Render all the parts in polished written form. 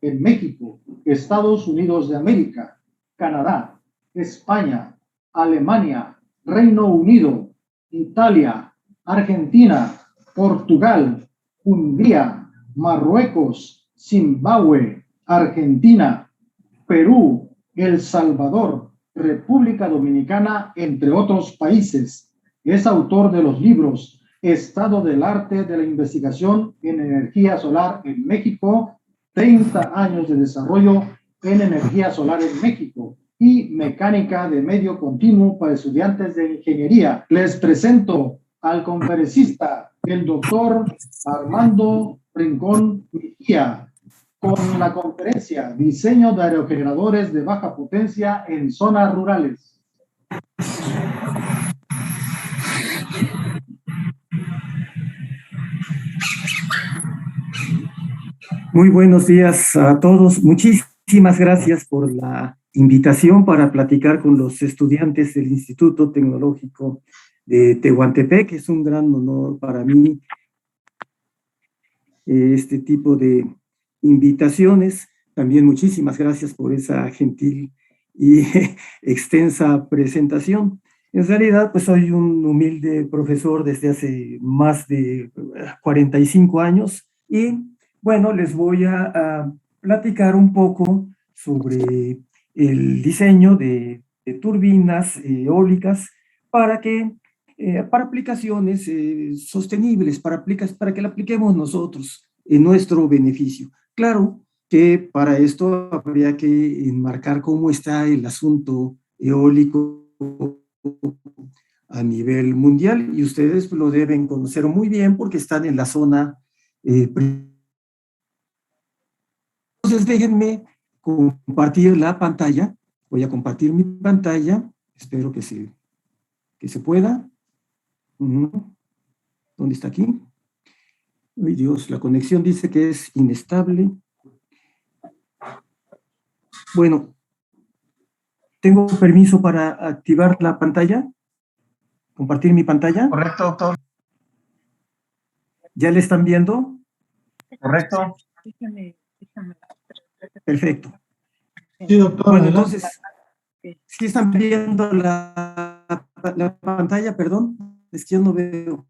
en México, Estados Unidos de América, Canadá, España, Alemania, Reino Unido, Italia, Argentina, Portugal, Hungría, Marruecos, Zimbabue, Argentina, Perú, El Salvador, República Dominicana, entre otros países. Es autor de los libros Estado del Arte de la Investigación en Energía Solar en México, 30 años de desarrollo en energía solar en México y Mecánica de Medio Continuo para estudiantes de ingeniería. Les presento al conferencista, el doctor Armando Rincón Mejía, con la conferencia Diseño de aerogeneradores de baja potencia en zonas rurales. Muy buenos días a todos. Muchísimas gracias por la invitación para platicar con los estudiantes del Instituto Tecnológico de Tehuantepec. Es un gran honor para mí este tipo de invitaciones. También muchísimas gracias por esa gentil y extensa presentación. En realidad, pues soy un humilde profesor desde hace más de 45 años y bueno, les voy a platicar un poco sobre el diseño de turbinas eólicas para aplicaciones sostenibles, para que la apliquemos nosotros en nuestro beneficio. Claro que para esto habría que enmarcar cómo está el asunto eólico a nivel mundial y ustedes lo deben conocer muy bien porque están en la zona entonces déjenme compartir la pantalla. Voy a compartir mi pantalla. Espero que se pueda. ¿Dónde está aquí? Ay, Dios, la conexión dice que es inestable. Bueno, ¿tengo permiso para activar la pantalla? ¿Compartir mi pantalla? Correcto, doctor. ¿Ya le están viendo? Correcto. Perfecto. Sí, doctor. Bueno, entonces, ¿sí están viendo la pantalla? Perdón, es que yo no veo.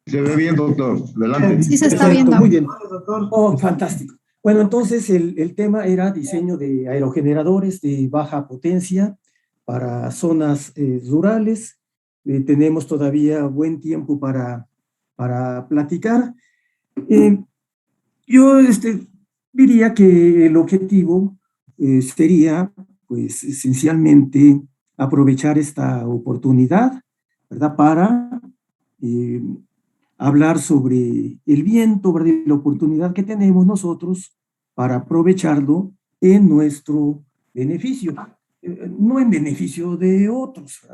Se ve bien, doctor. Adelante. Sí, se está Perfecto, viendo. muy bien. Oh, fantástico. Bueno, entonces el tema era diseño de aerogeneradores de baja potencia para zonas rurales. Tenemos todavía buen tiempo para platicar. Yo diría que el objetivo sería, pues, esencialmente aprovechar esta oportunidad, ¿verdad? Para hablar sobre el viento, ¿verdad? Y la oportunidad que tenemos nosotros para aprovecharlo en nuestro beneficio, no en beneficio de otros,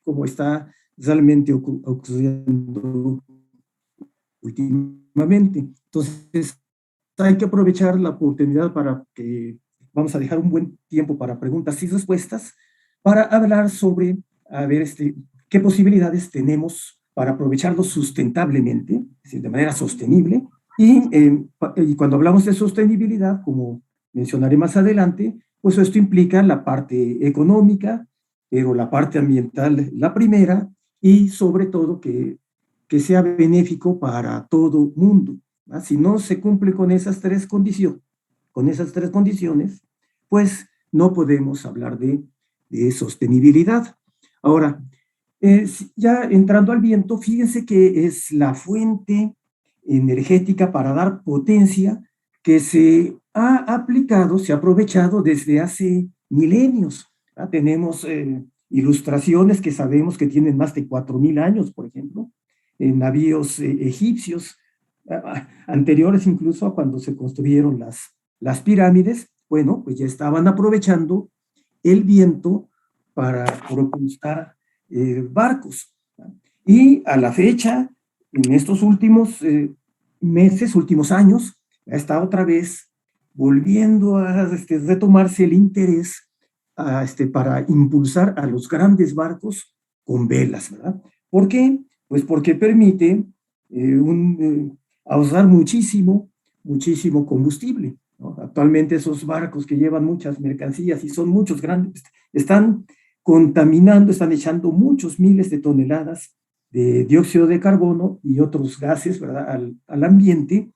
como está realmente ocurriendo últimamente. Entonces, hay que aprovechar la oportunidad para que vamos a dejar un buen tiempo para preguntas y respuestas para hablar sobre, a ver, qué posibilidades tenemos para aprovecharlo sustentablemente, es decir, de manera sostenible. Y cuando hablamos de sostenibilidad, como mencionaré más adelante, pues esto implica la parte económica, pero la parte ambiental la primera, y sobre todo que sea benéfico para todo mundo. ¿Va? Si no se cumple con esas tres condiciones, pues no podemos hablar de sostenibilidad. Ahora, ya entrando al viento, fíjense que es la fuente energética para dar potencia que se ha aplicado, se ha aprovechado desde hace milenios. ¿Va? Tenemos ilustraciones que sabemos que tienen más de 4.000 años, por ejemplo, en navíos egipcios, anteriores incluso a cuando se construyeron las pirámides. Bueno, pues ya estaban aprovechando el viento para propulsar barcos. Y a la fecha, en estos últimos meses, últimos años, está otra vez volviendo a retomarse el interés para impulsar a los grandes barcos con velas, ¿verdad? ¿Por qué? Pues porque permite ahorrar muchísimo, muchísimo combustible, ¿no? Actualmente esos barcos que llevan muchas mercancías y son muchos grandes, están contaminando, están echando muchos miles de toneladas de dióxido de carbono y otros gases, ¿verdad?, al ambiente,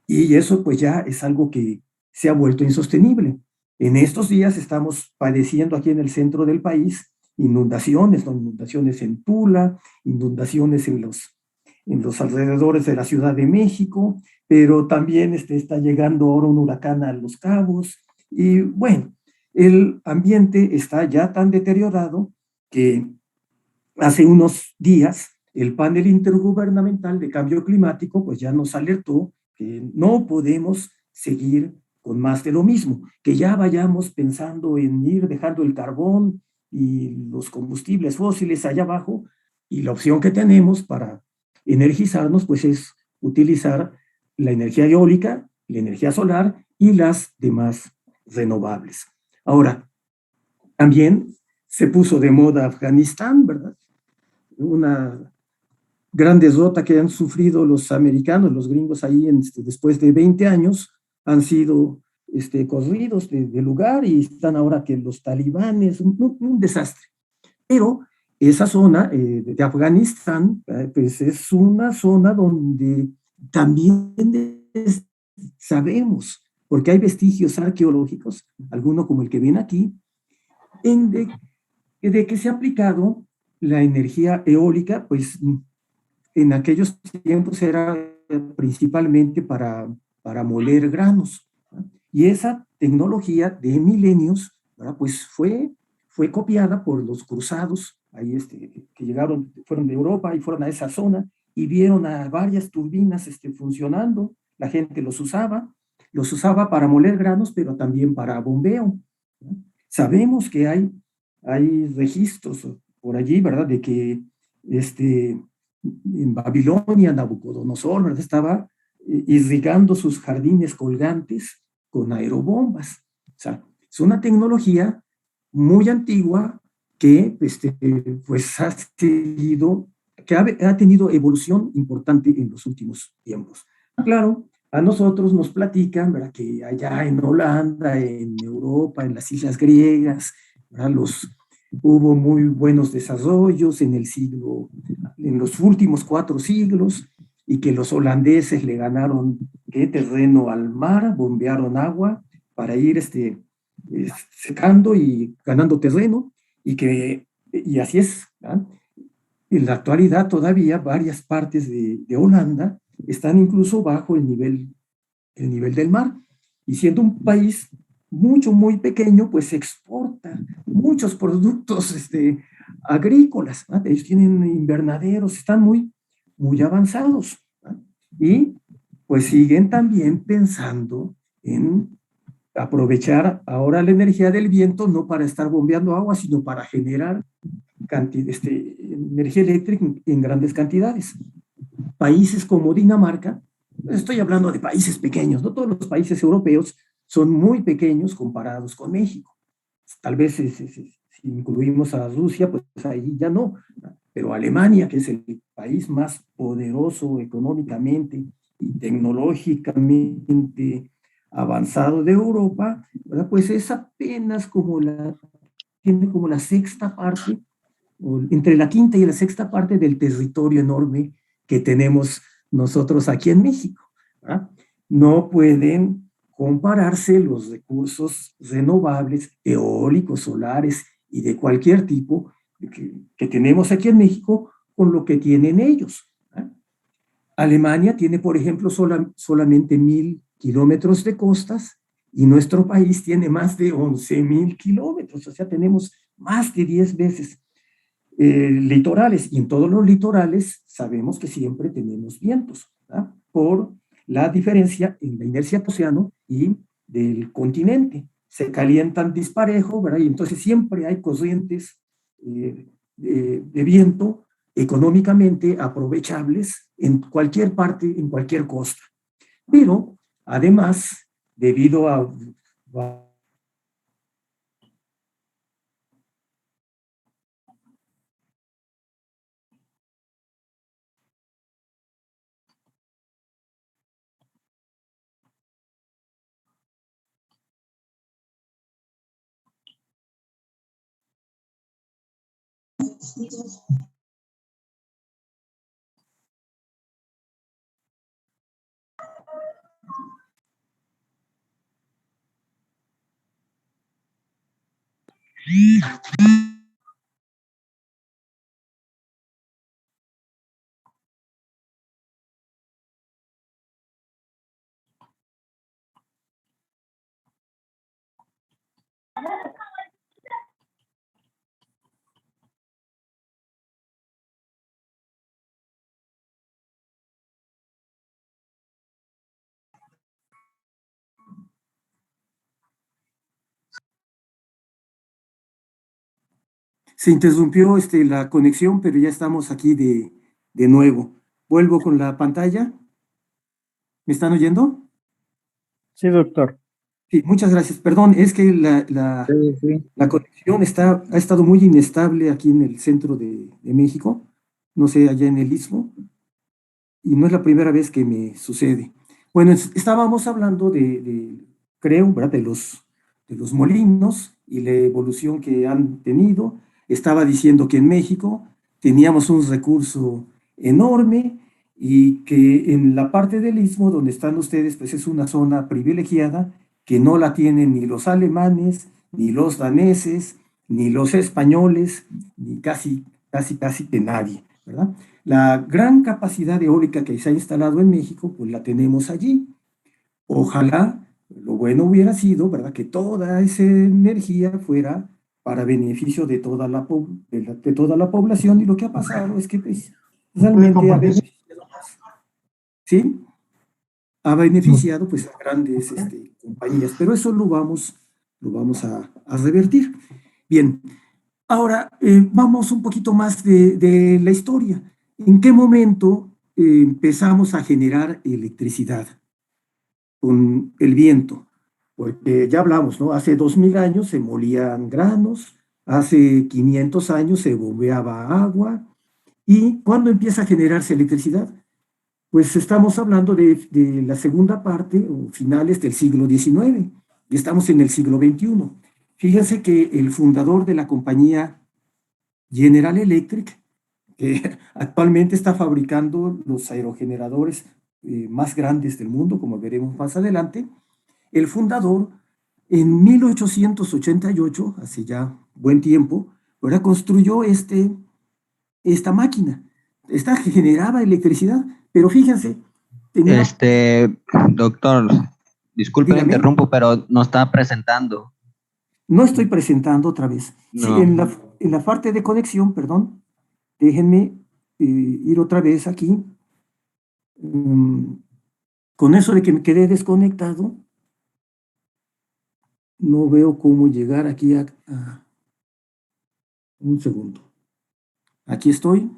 y eso pues ya es algo que se ha vuelto insostenible. En estos días estamos padeciendo aquí en el centro del país inundaciones, ¿no? Inundaciones en Tula, inundaciones en los alrededores de la Ciudad de México, pero también está llegando ahora un huracán a Los Cabos, y bueno, el ambiente está ya tan deteriorado que hace unos días el panel intergubernamental de cambio climático pues ya nos alertó que no podemos seguir con más de lo mismo, que ya vayamos pensando en ir dejando el carbón y los combustibles fósiles allá abajo, y la opción que tenemos para energizarnos pues es utilizar la energía eólica, la energía solar y las demás renovables. Ahora, también se puso de moda Afganistán, ¿verdad? Una gran derrota que han sufrido los americanos, los gringos ahí después de 20 años, han sido corridos de lugar y están ahora que los talibanes, un desastre. Pero esa zona de Afganistán, pues es una zona donde también sabemos, porque hay vestigios arqueológicos, alguno como el que ven aquí, en de que se ha aplicado la energía eólica, pues en aquellos tiempos era principalmente para moler granos, ¿no? Y esa tecnología de milenios, ¿verdad?, pues fue copiada por los cruzados, ahí que llegaron, fueron de Europa y fueron a esa zona y vieron a varias turbinas funcionando, la gente los usaba para moler granos, pero también para bombeo, ¿no? Sabemos que hay registros por allí, ¿verdad?, de que en Babilonia, Nabucodonosor, ¿verdad?, estaba irrigando sus jardines colgantes con aerobombas. O sea, es una tecnología muy antigua que pues ha seguido, que ha tenido evolución importante en los últimos tiempos. Claro, a nosotros nos platican, ¿verdad?, que allá en Holanda, en Europa, en las islas griegas, ¿verdad?, hubo muy buenos desarrollos en los últimos 4 siglos, y que los holandeses le ganaron terreno al mar, bombearon agua para ir secando y ganando terreno, y así es, ¿verdad? En la actualidad todavía varias partes de Holanda están incluso bajo el nivel del mar, y siendo un país muy pequeño, pues exporta muchos productos agrícolas, ¿no? Ellos tienen invernaderos, están muy avanzados, ¿no? Y pues siguen también pensando en aprovechar ahora la energía del viento, no para estar bombeando agua, sino para generar energía eléctrica en grandes cantidades. Países como Dinamarca, estoy hablando de países pequeños, no todos los países europeos son muy pequeños comparados con México. Tal vez si incluimos a Rusia, pues ahí ya no, pero Alemania, que es el país más poderoso económicamente y tecnológicamente avanzado de Europa, ¿verdad?, pues es apenas tiene como la sexta parte, entre la quinta y la sexta parte del territorio enorme que tenemos nosotros aquí en México, ¿verdad? No pueden compararse los recursos renovables, eólicos, solares y de cualquier tipo que tenemos aquí en México con lo que tienen ellos, ¿verdad? Alemania tiene, por ejemplo, solamente 1,000 kilómetros de costas, y nuestro país tiene más de 11,000 kilómetros, o sea, tenemos más de 10 veces litorales, y en todos los litorales sabemos que siempre tenemos vientos, ¿verdad?, por la diferencia en la inercia del océano y del continente. Se calientan disparejo, ¿verdad?, y entonces siempre hay corrientes de viento económicamente aprovechables en cualquier parte, en cualquier costa. Pero además, debido a Se interrumpió la conexión, pero ya estamos aquí de nuevo. Vuelvo con la pantalla. ¿Me están oyendo? Sí, doctor. Sí, muchas gracias. Perdón, es que la conexión ha estado muy inestable aquí en el centro de México, no sé, allá en el Istmo, y no es la primera vez que me sucede. Bueno, estábamos hablando creo, ¿verdad? De los molinos y la evolución que han tenido. Estaba diciendo que en México teníamos un recurso enorme y que en la parte del Istmo donde están ustedes, pues es una zona privilegiada que no la tienen ni los alemanes, ni los daneses, ni los españoles, ni casi que nadie, ¿verdad? La gran capacidad eólica que se ha instalado en México, pues la tenemos allí. Ojalá, lo bueno hubiera sido, ¿verdad?, que toda esa energía fuera para beneficio de toda de toda la población, y lo que ha pasado es que pues, realmente ¿sí? Ha beneficiado pues, a grandes compañías, pero eso lo vamos a revertir. Bien, ahora vamos un poquito más de la historia. ¿En qué momento empezamos a generar electricidad? Con el viento, porque ya hablamos, ¿no? Hace 2000 años se molían granos, hace 500 años se bombeaba agua, y ¿cuándo empieza a generarse electricidad? Pues estamos hablando de la segunda parte o finales del siglo XIX, y estamos en el siglo XXI. Fíjense que el fundador de la compañía General Electric, que actualmente está fabricando los aerogeneradores más grandes del mundo, como veremos más adelante, el fundador, en 1888, hace ya buen tiempo, ahora construyó esta máquina. Esta generaba electricidad, pero fíjense, tenía... Doctor, disculpe, Dígame. interrumpo, pero no está presentando. No estoy presentando otra vez. No. Sí, en la parte de conexión, perdón, déjenme ir otra vez aquí. Con eso de que me quedé desconectado, no veo cómo llegar aquí a un segundo. Aquí estoy.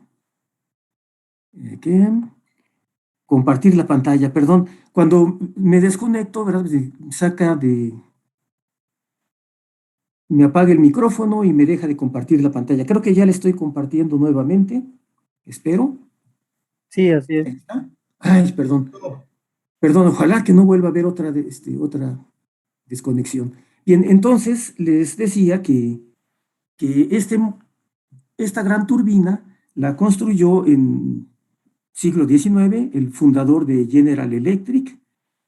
Compartir la pantalla, perdón. Cuando me desconecto, ¿verdad? Me apaga el micrófono y me deja de compartir la pantalla. Creo que ya le estoy compartiendo nuevamente. Espero. Sí, así es. Ahí está. Ay, perdón. Perdón, ojalá que no vuelva a haber otra desconexión. Bien, entonces les decía que esta gran turbina la construyó en siglo XIX el fundador de General Electric.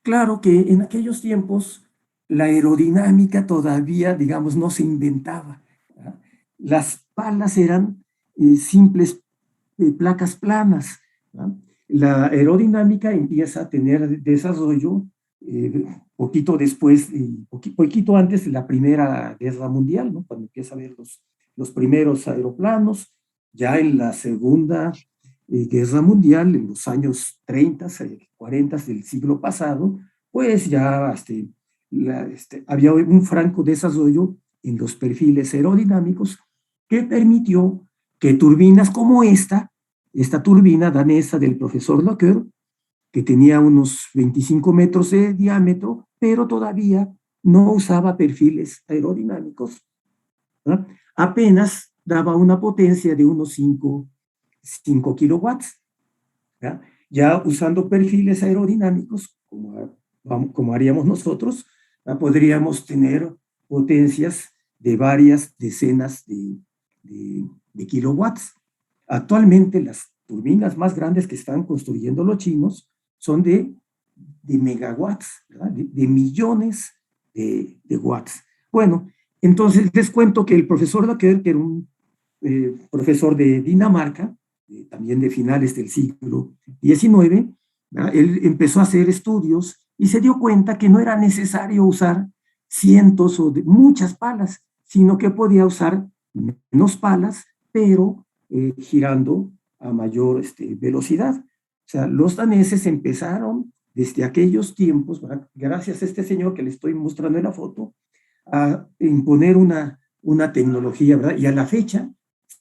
Claro que en aquellos tiempos la aerodinámica todavía, digamos, no se inventaba, ¿verdad? Las palas eran simples placas planas, ¿verdad? La aerodinámica empieza a tener desarrollo poquito después, poquito antes de la Primera Guerra Mundial, ¿no? Cuando empieza a ver los primeros aeroplanos, ya en la Segunda Guerra Mundial, en los años 30, 40 del siglo pasado, pues ya había un franco desarrollo en los perfiles aerodinámicos que permitió que turbinas como esta turbina danesa del profesor Locker, que tenía unos 25 metros de diámetro, pero todavía no usaba perfiles aerodinámicos, ¿verdad? Apenas daba una potencia de unos 5 kilowatts. ¿Ya? Ya usando perfiles aerodinámicos, como haríamos nosotros, ¿ya? Podríamos tener potencias de varias decenas de de kilowatts. Actualmente las turbinas más grandes que están construyendo los chinos son de megawatts, ¿verdad? De millones de watts. Bueno, entonces les cuento que el profesor Laqueur, que era un profesor de Dinamarca, también de finales del siglo XIX, ¿verdad? Él empezó a hacer estudios y se dio cuenta que no era necesario usar cientos o muchas palas, sino que podía usar menos palas, pero girando a mayor velocidad. O sea, los daneses empezaron desde aquellos tiempos, ¿verdad? Gracias a este señor que le estoy mostrando en la foto, a imponer una tecnología, ¿verdad? Y a la fecha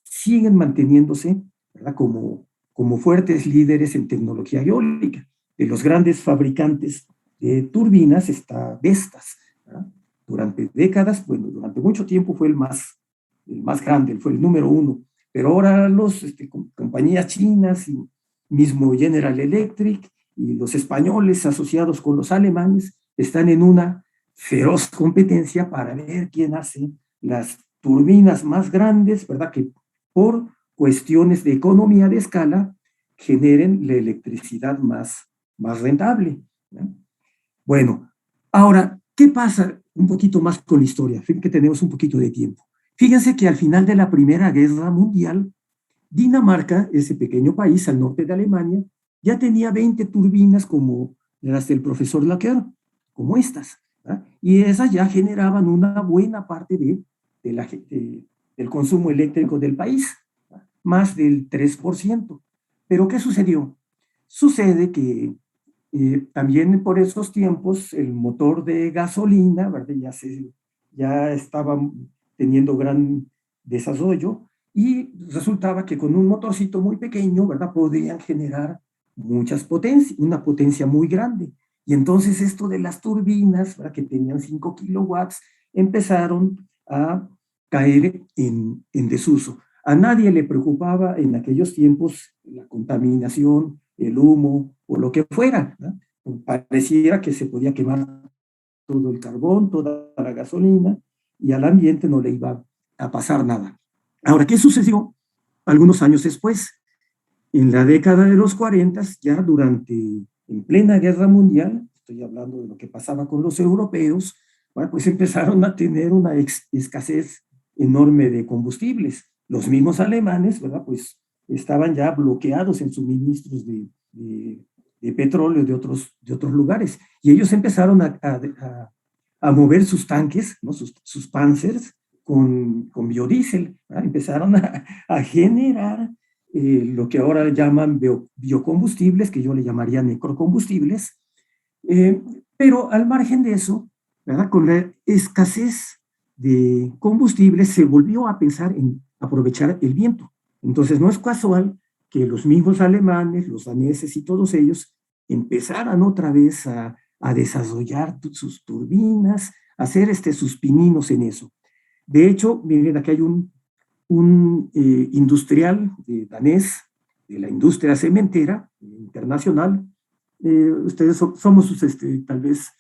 siguen manteniéndose, ¿verdad? Como fuertes líderes en tecnología eólica. De los grandes fabricantes de turbinas está Vestas, ¿verdad? Durante décadas, bueno, durante mucho tiempo fue el más grande, fue el número uno, pero ahora los compañías chinas y mismo General Electric y los españoles asociados con los alemanes están en una feroz competencia para ver quién hace las turbinas más grandes, ¿verdad? Que por cuestiones de economía de escala generen la electricidad más rentable, ¿no? Bueno, ahora, ¿qué pasa un poquito más con la historia? Fíjense que tenemos un poquito de tiempo. Fíjense que al final de la Primera Guerra Mundial, Dinamarca, ese pequeño país al norte de Alemania, ya tenía 20 turbinas como las del profesor Laqueur, como estas, ¿verdad? Y esas ya generaban una buena parte del consumo eléctrico del país, ¿verdad? Más del 3%. Pero ¿qué sucedió? Sucede que también por esos tiempos el motor de gasolina, ¿verdad? Ya estaba teniendo gran desarrollo y resultaba que con un motorcito muy pequeño, ¿verdad? Podían generar muchas potencias, una potencia muy grande. Y entonces esto de las turbinas, ¿verdad? Que tenían 5 kilowatts, empezaron a caer en desuso. A nadie le preocupaba en aquellos tiempos la contaminación, el humo o lo que fuera, ¿no? Pareciera que se podía quemar todo el carbón, toda la gasolina, y al ambiente no le iba a pasar nada. Ahora, ¿qué sucedió algunos años después? En la década de los 40, ya en plena guerra mundial, estoy hablando de lo que pasaba con los europeos, bueno, pues empezaron a tener una escasez enorme de combustibles. Los mismos alemanes, ¿verdad? Pues estaban ya bloqueados en suministros de petróleo de otros lugares. Y ellos empezaron a mover sus tanques, ¿no? sus Panzers, con biodiesel, ¿verdad? Empezaron a generar lo que ahora llaman biocombustibles, que yo le llamaría necrocombustibles, pero al margen de eso, ¿verdad? Con la escasez de combustibles se volvió a pensar en aprovechar el viento. Entonces no es casual que los mismos alemanes, los daneses y todos ellos empezaran otra vez a desarrollar sus turbinas, a hacer sus pininos en eso. De hecho, miren, aquí hay un industrial danés de la industria cementera internacional. Ustedes somos tal vez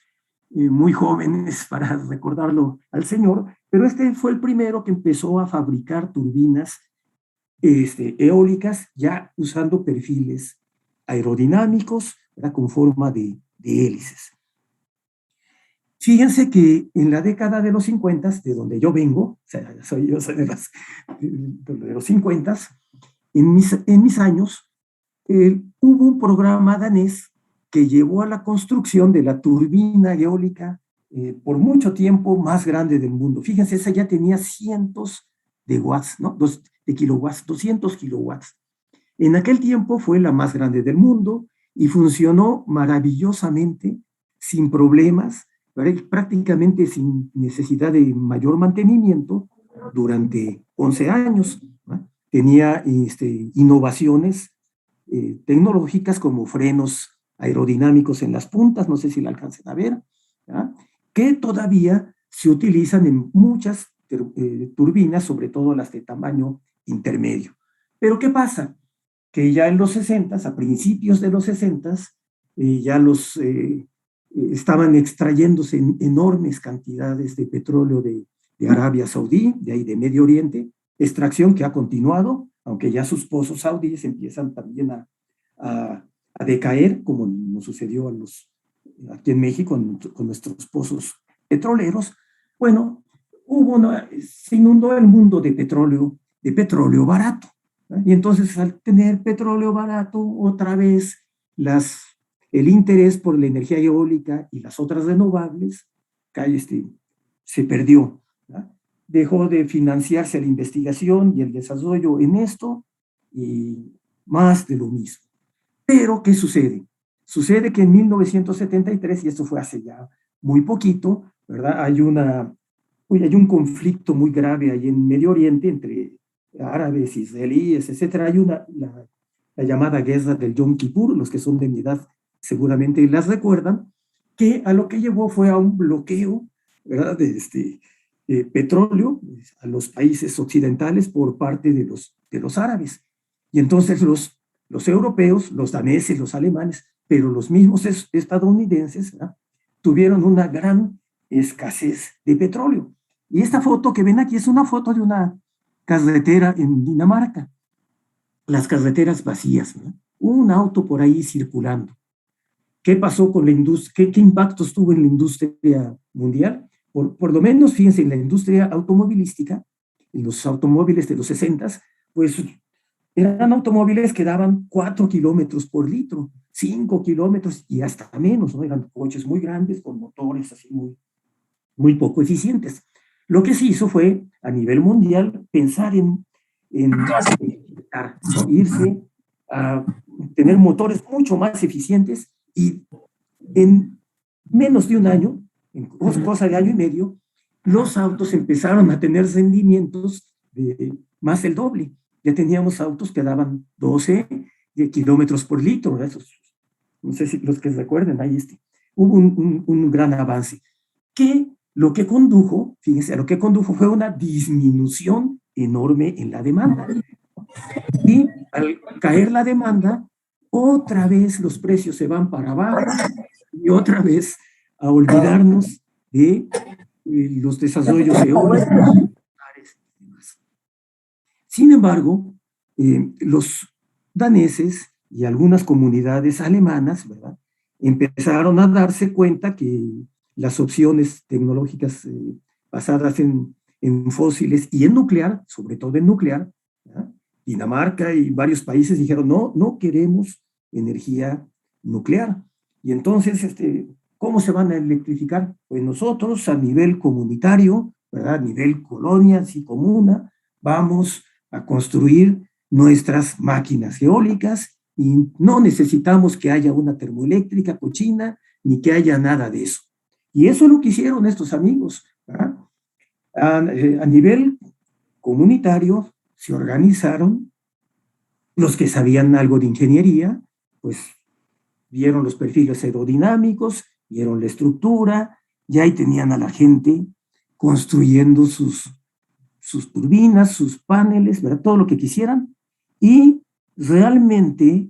muy jóvenes para recordarlo al señor, pero este fue el primero que empezó a fabricar turbinas eólicas ya usando perfiles aerodinámicos, ¿verdad? Con forma de hélices. Fíjense que en la década de los 50, de donde yo vengo, o sea, yo soy de los 50, en mis años, hubo un programa danés que llevó a la construcción de la turbina eólica por mucho tiempo más grande del mundo. Fíjense, esa ya tenía cientos de watts, ¿no? De kilowatts, 200 kilowatts. En aquel tiempo fue la más grande del mundo y funcionó maravillosamente, sin problemas, prácticamente sin necesidad de mayor mantenimiento durante 11 años, ¿no? Tenía innovaciones tecnológicas como frenos aerodinámicos en las puntas, no sé si la alcancen a ver, ¿no? Que todavía se utilizan en muchas turbinas, sobre todo las de tamaño intermedio. Pero ¿qué pasa? Que ya en los 60, a principios de los 60, ya estaban extrayéndose enormes cantidades de petróleo de Arabia Saudí, de ahí de Medio Oriente, extracción que ha continuado, aunque ya sus pozos saudíes empiezan también a decaer, como nos sucedió aquí en México con nuestros pozos petroleros. Bueno, se inundó el mundo de petróleo barato, ¿no? Y entonces, al tener petróleo barato, otra vez el interés por la energía eólica y las otras renovables se perdió, ¿no? Dejó de financiarse la investigación y el desarrollo en esto, y más de lo mismo. Pero, ¿qué sucede? Sucede que en 1973, y esto fue hace ya muy poquito, ¿verdad? Hay un conflicto muy grave ahí en Medio Oriente entre árabes, israelíes, etcétera. Hay la llamada guerra del Yom Kippur, los que son de mi edad seguramente las recuerdan, que a lo que llevó fue a un bloqueo, ¿verdad?, de petróleo a los países occidentales por parte de los árabes. Y entonces los europeos, los daneses, los alemanes, pero los mismos estadounidenses, ¿verdad?, tuvieron una gran escasez de petróleo. Y esta foto que ven aquí es una foto de una carretera en Dinamarca, las carreteras vacías, ¿no? Un auto por ahí circulando. ¿Qué pasó con la industria? ¿Qué impactos tuvo en la industria mundial? Por lo menos, fíjense, en la industria automovilística, en los automóviles de los 60, pues eran automóviles que daban 4 kilómetros por litro, 5 kilómetros y hasta menos, ¿no? Eran coches muy grandes con motores así muy poco eficientes. Lo que se hizo fue, a nivel mundial, pensar en ¿no?, irse a tener motores mucho más eficientes, y en menos de un año, en cosa de año y medio, los autos empezaron a tener rendimientos de más del doble. Ya teníamos autos que daban 12 kilómetros por litro. Esos, no sé si los que recuerden, ahí hubo un gran avance. Lo que condujo, fíjense, lo que condujo fue una disminución enorme en la demanda. Y al caer la demanda, otra vez los precios se van para abajo, y otra vez a olvidarnos de los desarrollos eólicos. Sin embargo, los daneses y algunas comunidades alemanas, ¿verdad?, empezaron a darse cuenta que las opciones tecnológicas basadas en fósiles y en nuclear, sobre todo en nuclear, ¿verdad?, Dinamarca y varios países dijeron, no queremos energía nuclear. Y entonces, ¿cómo se van a electrificar? Pues nosotros, a nivel comunitario, ¿verdad?, a nivel colonia, así comuna, vamos a construir nuestras máquinas eólicas, y no necesitamos que haya una termoeléctrica cochina, ni que haya nada de eso. Y eso es lo que hicieron estos amigos, ¿verdad? A nivel comunitario se organizaron. Los que sabían algo de ingeniería, pues vieron los perfiles aerodinámicos, vieron la estructura, y ahí tenían a la gente construyendo sus turbinas, sus paneles, ¿verdad?, todo lo que quisieran. Y realmente,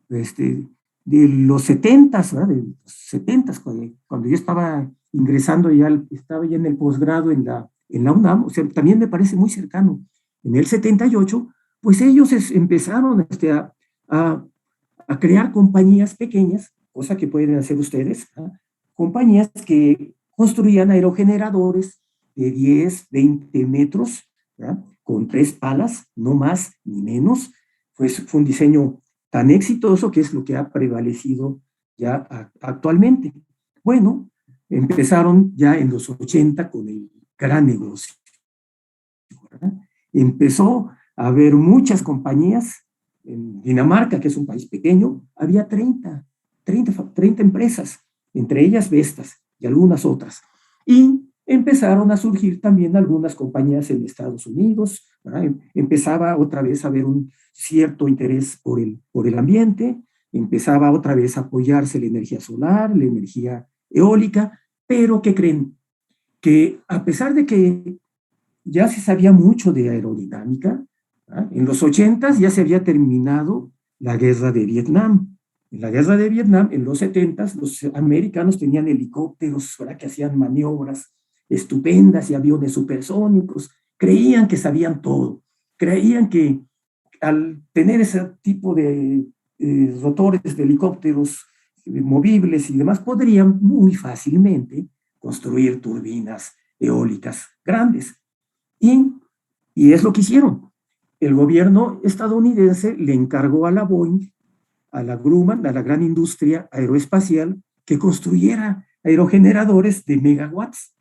de los 70s, ¿verdad?, de los 70s, cuando yo estaba ingresando, estaba ya en el posgrado en la UNAM, o sea, también me parece muy cercano. En el 78, pues ellos empezaron a crear compañías pequeñas, cosa que pueden hacer ustedes, ¿eh?, compañías que construían aerogeneradores de 10, 20 metros, ¿verdad?, con 3 palas, no más ni menos. Pues fue un diseño tan exitoso que es lo que ha prevalecido ya actualmente. Bueno, empezaron ya en los 80 con el gran negocio, ¿verdad? Empezó a haber muchas compañías. En Dinamarca, que es un país pequeño, había 30 empresas, entre ellas Vestas y algunas otras. Y empezaron a surgir también algunas compañías en Estados Unidos, ¿verdad? Empezaba otra vez a haber un cierto interés por el ambiente, empezaba otra vez a apoyarse la energía solar, la energía eólica, pero ¿qué creen? Que a pesar de que ya se sabía mucho de aerodinámica, ¿verdad?, en los 80s ya se había terminado la guerra de Vietnam. En la guerra de Vietnam, en los 70s, los americanos tenían helicópteros, ¿verdad?, que hacían maniobras estupendas y aviones supersónicos. Creían que sabían todo. creían que al tener ese tipo de rotores de helicópteros movibles y demás, podrían muy fácilmente construir turbinas eólicas grandes. Y es lo que hicieron. El gobierno estadounidense le encargó a la Boeing, a la Grumman, a la gran industria aeroespacial, que construyera aerogeneradores de megawatts.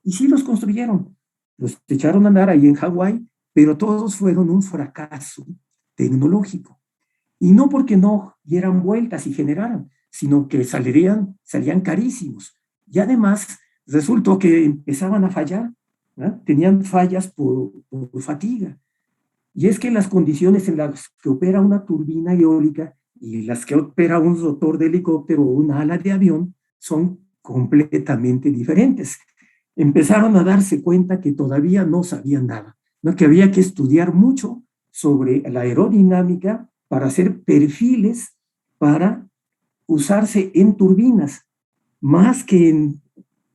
Y sí los construyeron. Los echaron a andar ahí en Hawái, pero todos fueron un fracaso tecnológico. Y no porque no dieran vueltas y generaran, sino que salían carísimos. Y además resultó que empezaban a fallar, ¿no? Tenían fallas por fatiga. Y es que las condiciones en las que opera una turbina eólica y las que opera un rotor de helicóptero o una ala de avión son completamente diferentes. Empezaron a darse cuenta que todavía no sabían nada, ¿no? Que había que estudiar mucho sobre la aerodinámica para hacer perfiles para usarse en turbinas, más que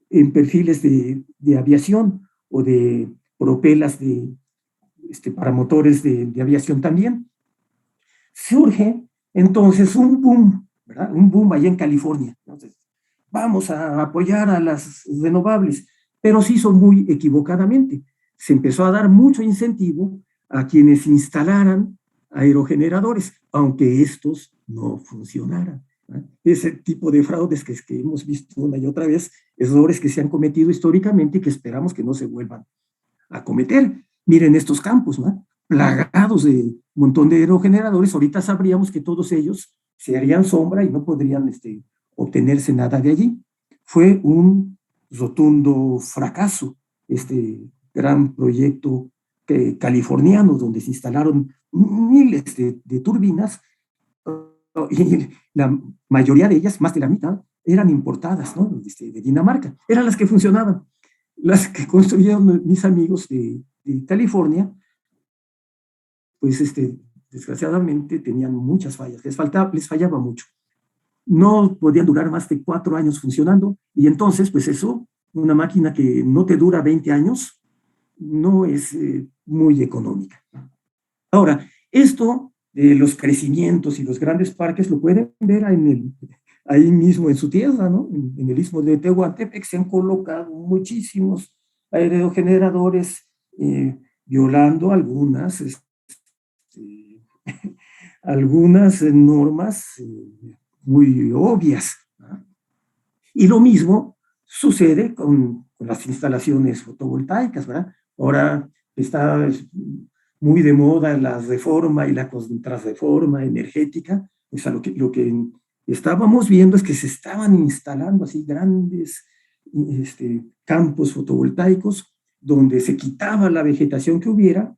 en perfiles de aviación o de propelas para motores de aviación también. Surge entonces un boom, ¿verdad? Un boom allá en California. Entonces, vamos a apoyar a las renovables, pero se hizo muy equivocadamente. Se empezó a dar mucho incentivo a quienes instalaran aerogeneradores, aunque estos no funcionaran, ¿no? Ese tipo de fraudes que hemos visto una y otra vez, errores que se han cometido históricamente y que esperamos que no se vuelvan a cometer. Miren estos campos, ¿no? Plagados de un montón de aerogeneradores. Ahorita sabríamos que todos ellos se harían sombra y no podrían obtenerse nada de allí. Fue un rotundo fracaso este gran proyecto californiano, donde se instalaron miles de turbinas, y la mayoría de ellas, más de la mitad, eran importadas, ¿no? De Dinamarca. Eran las que funcionaban. Las que construyeron mis amigos de California, pues desgraciadamente tenían muchas fallas, les fallaba mucho. No podían durar más de 4 años funcionando, y entonces, pues eso, una máquina que no te dura 20 años, no es muy económica. Ahora, esto de los crecimientos y los grandes parques lo pueden ver ahí mismo en su tierra, ¿no? En el istmo de Tehuantepec se han colocado muchísimos aerogeneradores, violando algunas normas muy obvias, ¿no? Y lo mismo sucede con las instalaciones fotovoltaicas, ¿verdad? Ahora está muy de moda la reforma y la contrarreforma energética. Pues lo que estábamos viendo es que se estaban instalando así grandes campos fotovoltaicos donde se quitaba la vegetación que hubiera.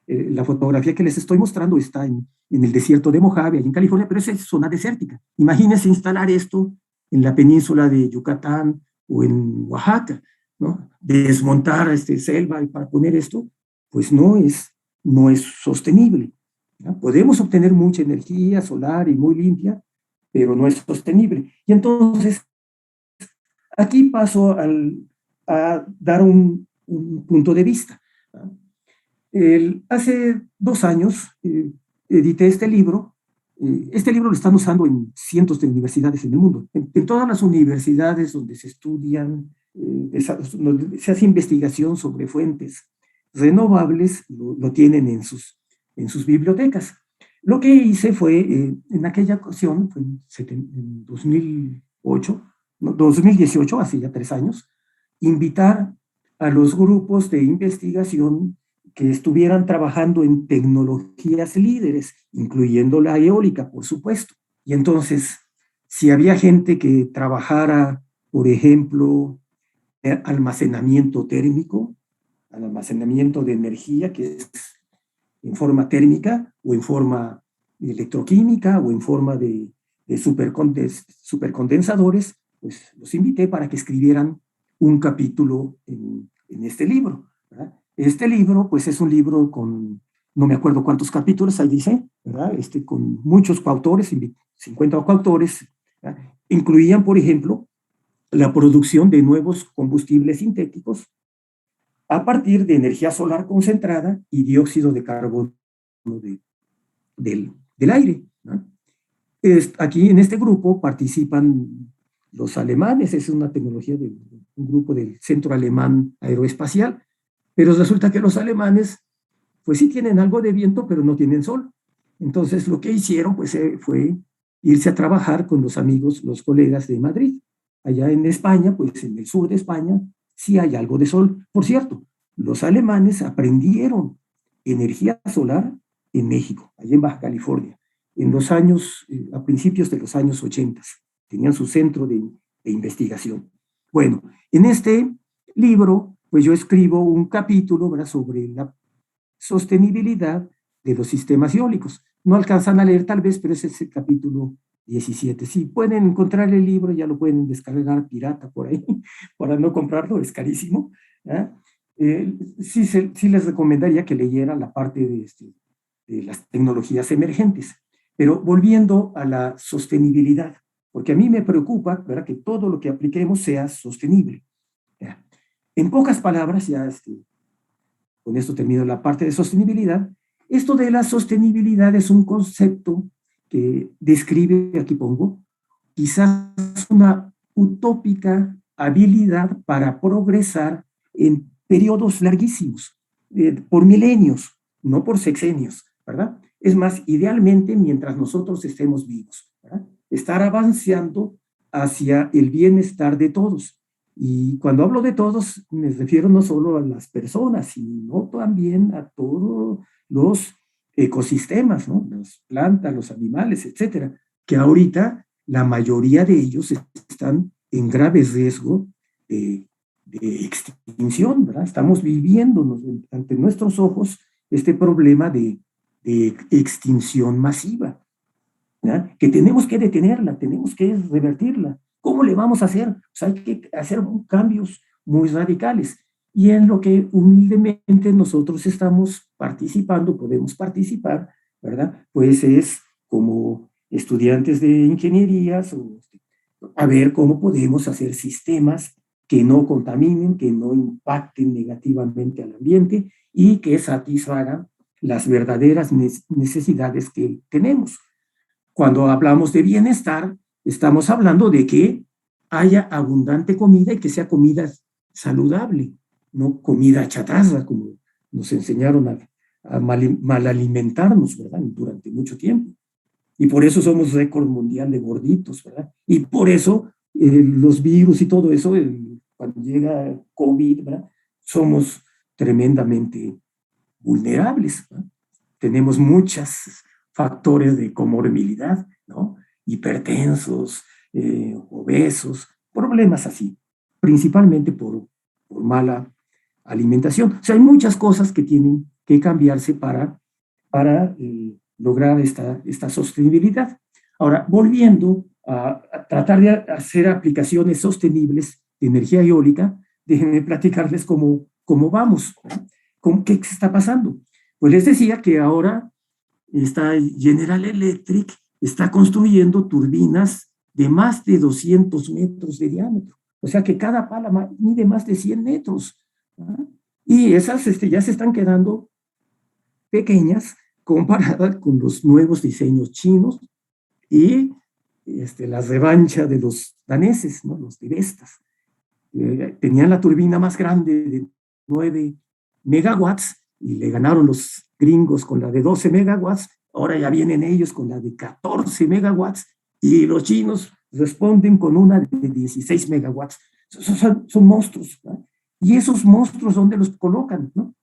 La fotografía que les estoy mostrando está en el desierto de Mojave, allí en California, pero es zona desértica. Imagínense instalar esto en la península de Yucatán o en Oaxaca, ¿no? Desmontar selva y para poner esto, pues no es sostenible, ¿no? Podemos obtener mucha energía solar y muy limpia, pero no es sostenible. Y entonces, aquí paso a dar un punto de vista, ¿no? Hace 2 años edité este libro. Este libro lo están usando en cientos de universidades en el mundo. En todas las universidades donde se estudian, donde se hace investigación sobre fuentes renovables, lo tienen en sus bibliotecas. Lo que hice fue, en aquella ocasión, fue en 2018, hace ya 3 años, invitar a los grupos de investigación que estuvieran trabajando en tecnologías líderes, incluyendo la eólica, por supuesto. Y entonces, si había gente que trabajara, por ejemplo, almacenamiento térmico, almacenamiento de energía, que es en forma térmica, o en forma electroquímica, o en forma de supercondensadores, pues los invité para que escribieran un capítulo en este libro, ¿verdad? Este libro, pues es un libro con, no me acuerdo cuántos capítulos, ahí dice, ¿verdad? Con muchos coautores, 50 coautores, ¿verdad? Incluían, por ejemplo, la producción de nuevos combustibles sintéticos, a partir de energía solar concentrada y dióxido de carbono del aire, ¿no? Aquí en este grupo participan los alemanes, es una tecnología de un grupo del Centro Alemán Aeroespacial, pero resulta que los alemanes, pues sí tienen algo de viento, pero no tienen sol. Entonces lo que hicieron, pues fue irse a trabajar con los amigos, los colegas de Madrid. Allá en España, pues en el sur de España, sí hay algo de sol. Por cierto, los alemanes aprendieron energía solar en México, allá en Baja California, en los años, a principios de los años 80. Tenían su centro de investigación. Bueno, en este libro, pues yo escribo un capítulo, ¿verdad?, sobre la sostenibilidad de los sistemas eólicos. No alcanzan a leer tal vez, pero ese es el capítulo 17. Si pueden encontrar el libro, ya lo pueden descargar pirata por ahí, para no comprarlo, es carísimo. Sí les recomendaría que leyeran la parte de las tecnologías emergentes. Pero volviendo a la sostenibilidad, porque a mí me preocupa, ¿verdad?, que todo lo que apliquemos sea sostenible. ¿Ya? En pocas palabras, ya con esto termino la parte de sostenibilidad. Esto de la sostenibilidad es un concepto que describe, aquí pongo, quizás una utópica habilidad para progresar en periodos larguísimos, por milenios, no por sexenios, ¿verdad? Es más, idealmente mientras nosotros estemos vivos, ¿verdad? Estar avanzando hacia el bienestar de todos. Y cuando hablo de todos, me refiero no solo a las personas, sino también a todos los ecosistemas, ¿no? Las plantas, los animales, etcétera, que ahorita la mayoría de ellos están en grave riesgo de extinción, ¿verdad? Estamos viviendo ante nuestros ojos este problema de extinción masiva, ¿verdad?, que tenemos que detenerla, tenemos que revertirla. ¿Cómo le vamos a hacer? O sea, hay que hacer cambios muy radicales. Y en lo que humildemente nosotros estamos participando, podemos participar, ¿verdad? Pues es como estudiantes de ingenierías, a ver cómo podemos hacer sistemas que no contaminen, que no impacten negativamente al ambiente y que satisfagan las verdaderas necesidades que tenemos. Cuando hablamos de bienestar, estamos hablando de que haya abundante comida y que sea comida saludable, no comida chatarra, como nos enseñaron a mal alimentarnos, ¿verdad?, durante mucho tiempo. Y por eso somos récord mundial de gorditos, ¿verdad? Y por eso los virus y todo eso, cuando llega COVID, ¿verdad?, somos tremendamente vulnerables, ¿no? Tenemos muchos factores de comorbilidad, ¿no? Hipertensos, obesos, problemas así, principalmente por mala alimentación. O sea, hay muchas cosas que tienen que cambiarse para lograr esta sostenibilidad. Ahora, volviendo a tratar de hacer aplicaciones sostenibles de energía eólica, déjenme platicarles cómo vamos, ¿no? ¿Qué está pasando? Pues les decía que ahora General Electric está construyendo turbinas de más de 200 metros de diámetro. O sea que cada pala mide más de 100 metros. ¿Ah? Y esas ya se están quedando pequeñas comparadas con los nuevos diseños chinos y la revancha de los daneses, ¿no?, los de Vestas. Tenían la turbina más grande de 9 megawatts y le ganaron los gringos con la de 12 megawatts. Ahora ya vienen ellos con la de 14 megawatts y los chinos responden con una de 16 megawatts. Son monstruos, ¿no? Y esos monstruos, ¿dónde los colocan, no?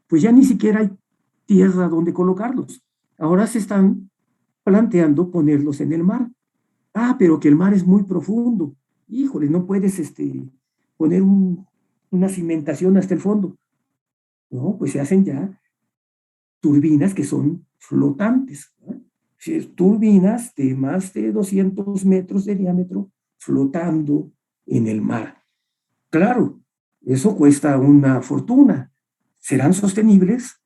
Pues ya ni siquiera hay tierra donde colocarlos. Ahora se están planteando ponerlos en el mar. Ah, pero que el mar es muy profundo. Híjole, no puedes poner una cimentación hasta el fondo. No, pues se hacen ya turbinas que son flotantes, ¿no? Turbinas de más de 200 metros de diámetro flotando en el mar. Claro, eso cuesta una fortuna. ¿Serán sostenibles?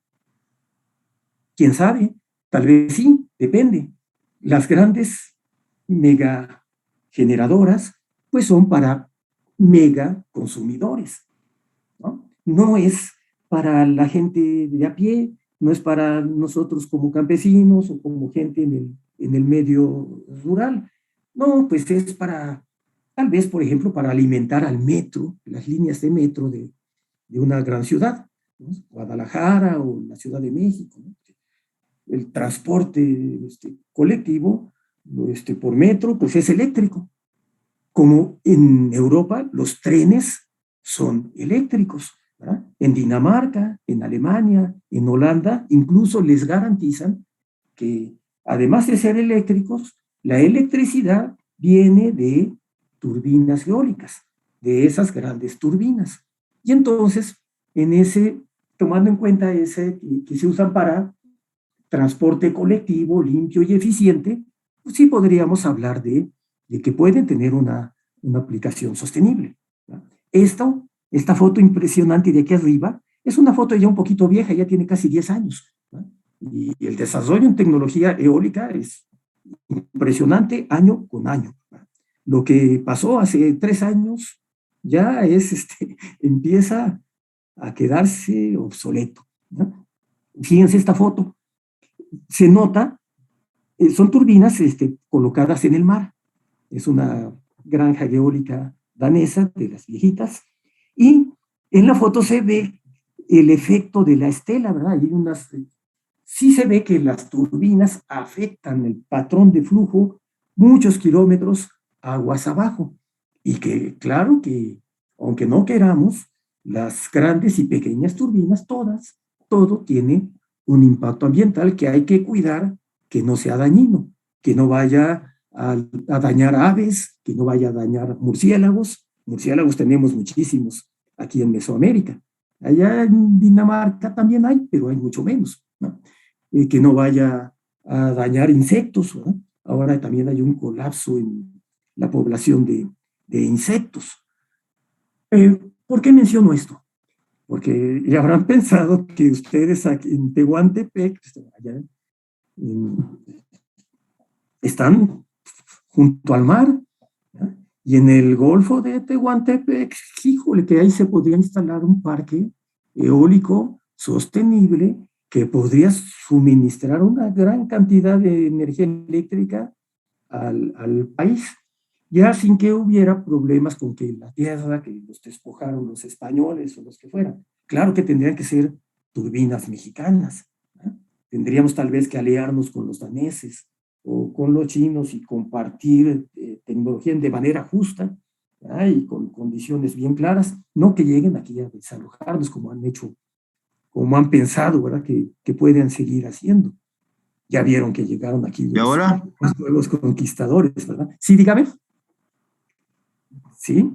¿Quién sabe? Tal vez sí, depende. Las grandes mega generadoras pues son para mega consumidores, ¿no? No es para la gente de a pie, no es para nosotros como campesinos o como gente en el medio rural. No, pues es para, tal vez, por ejemplo, para alimentar al metro, las líneas de metro de una gran ciudad, ¿no? Guadalajara o la Ciudad de México, ¿no? El transporte colectivo por metro, pues es eléctrico. Como en Europa los trenes son eléctricos, ¿verdad? En Dinamarca, en Alemania, en Holanda, incluso les garantizan que además de ser eléctricos, la electricidad viene de turbinas eólicas, de esas grandes turbinas. Y entonces, tomando en cuenta ese que se usan para transporte colectivo limpio y eficiente, pues sí podríamos hablar de que pueden tener una aplicación sostenible, ¿no? Esta foto impresionante de aquí arriba es una foto ya un poquito vieja, ya tiene casi 10 años, ¿no? Y el desarrollo en tecnología eólica es impresionante año con año, ¿no? Lo que pasó hace 3 años ya empieza a quedarse obsoleto, ¿no? Fíjense esta foto, se nota, son turbinas colocadas en el mar. Es una granja eólica danesa de las viejitas, y en la foto se ve el efecto de la estela, ¿verdad? Sí se ve que las turbinas afectan el patrón de flujo muchos kilómetros aguas abajo, y que claro que, aunque no queramos, las grandes y pequeñas turbinas, todo tiene un impacto ambiental que hay que cuidar, que no sea dañino, que no vaya a dañar aves, que no vaya a dañar murciélagos. Murciélagos tenemos muchísimos aquí en Mesoamérica. Allá en Dinamarca también hay, pero hay mucho menos, ¿no? Que no vaya a dañar insectos, ¿no? Ahora también hay un colapso en la población de insectos. ¿Por qué menciono esto? Porque ya habrán pensado que ustedes aquí en Tehuantepec, allá están junto al mar, ¿no? Y en el Golfo de Tehuantepec, híjole, que ahí se podría instalar un parque eólico sostenible que podría suministrar una gran cantidad de energía eléctrica al país, ya sin que hubiera problemas con que la tierra, que los despojaron los españoles o los que fueran. Claro que tendrían que ser turbinas mexicanas, ¿no? Tendríamos tal vez que aliarnos con los daneses o con los chinos y compartir tecnología de manera justa, ¿no? Y con condiciones bien claras, no que lleguen aquí a desalojarnos como han hecho, como han pensado, ¿verdad? Que pueden seguir haciendo. Ya vieron que llegaron aquí ¿Y ahora? los nuevos conquistadores, ¿verdad? Sí, dígame. ¿Sí?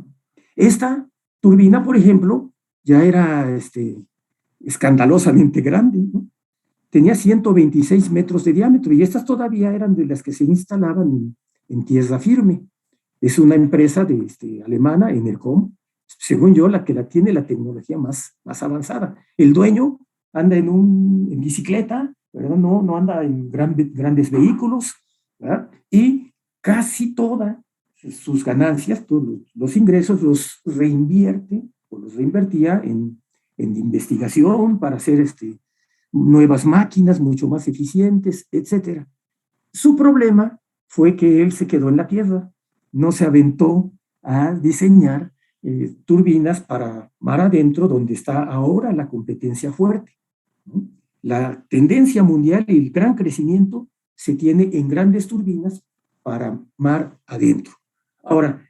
Esta turbina, por ejemplo, ya era escandalosamente grande, ¿no? Tenía 126 metros de diámetro, y estas todavía eran de las que se instalaban en tierra firme. Es una empresa alemana, Enercon, según yo, la que tiene la tecnología más avanzada. El dueño anda en bicicleta, ¿verdad? No anda en grandes vehículos, ¿verdad? Y casi todas sus ganancias, todos los ingresos los reinvierte o los reinvertía en investigación para hacer nuevas máquinas mucho más eficientes, etc. Su problema fue que él se quedó en la tierra, no se aventó a diseñar turbinas para mar adentro, donde está ahora la competencia fuerte, ¿no? La tendencia mundial y el gran crecimiento se tiene en grandes turbinas para mar adentro. Ahora,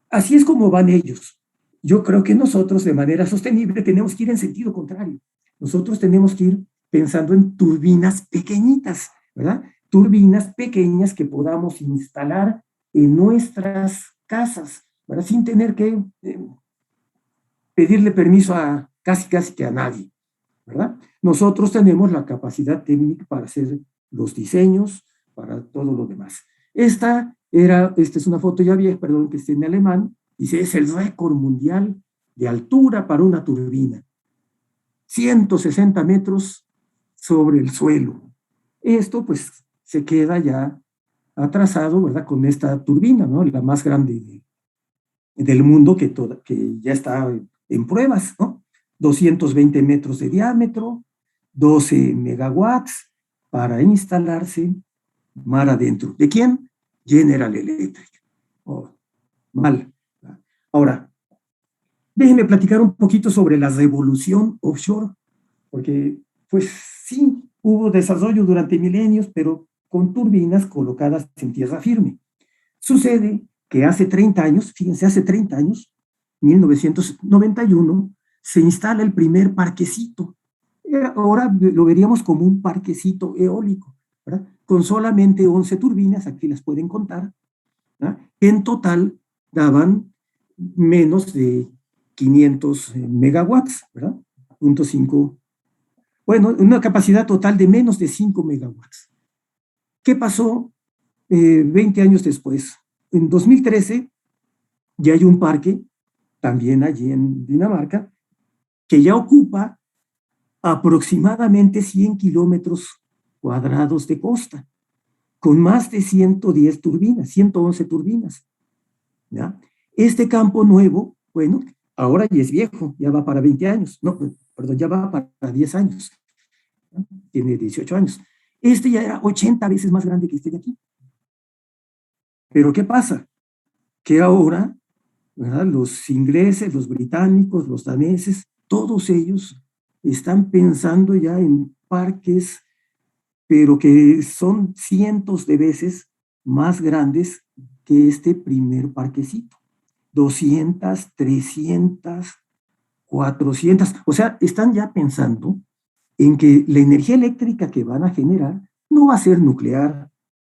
así es como van ellos. Yo creo que nosotros, de manera sostenible, tenemos que ir en sentido contrario. Nosotros tenemos que ir pensando en turbinas pequeñitas, ¿verdad? Turbinas pequeñas que podamos instalar en nuestras casas, ¿verdad? Sin tener que pedirle permiso a casi que a nadie, ¿verdad? Nosotros tenemos la capacidad técnica para hacer los diseños, para todo lo demás. Esta es una foto ya vieja, perdón, que está en alemán. Dice, es el récord mundial de altura para una turbina. 160 metros sobre el suelo. Esto, pues, se queda ya atrasado, ¿verdad? Con esta turbina, ¿no? La más grande del mundo que ya está en pruebas, ¿no? 220 metros de diámetro, 12 megawatts para instalarse mar adentro. ¿De quién? General Electric. Oh, mal. Ahora, déjenme platicar un poquito sobre la revolución offshore, porque pues sí, hubo desarrollo durante milenios, pero con turbinas colocadas en tierra firme. Sucede que hace 30 años, fíjense, hace 30 años, 1991, se instala el primer parquecito. Ahora lo veríamos como un parquecito eólico, ¿verdad? Con solamente 11 turbinas, aquí las pueden contar, ¿verdad? En total daban menos de 500 megawatts, ¿verdad? 0.5, bueno, una capacidad total de menos de 5 megawatts. ¿Qué pasó 20 años después? En 2013 ya hay un parque, también allí en Dinamarca, que ya ocupa aproximadamente 100 kilómetros cuadrados de costa, con más de 110 turbinas, 111 turbinas. ¿Ya? Este campo nuevo, bueno, ahora ya es viejo, ya va para 20 años, no, perdón, ya va para 10 años, ¿no? Tiene 18 años. Este ya era 80 veces más grande que este de aquí. Pero ¿qué pasa? Que ahora, ¿verdad? Los ingleses, los británicos, los daneses, todos ellos están pensando ya en parques, pero que son cientos de veces más grandes que este primer parquecito. 200, 300, 400, o sea, están ya pensando en que la energía eléctrica que van a generar no va a ser nuclear,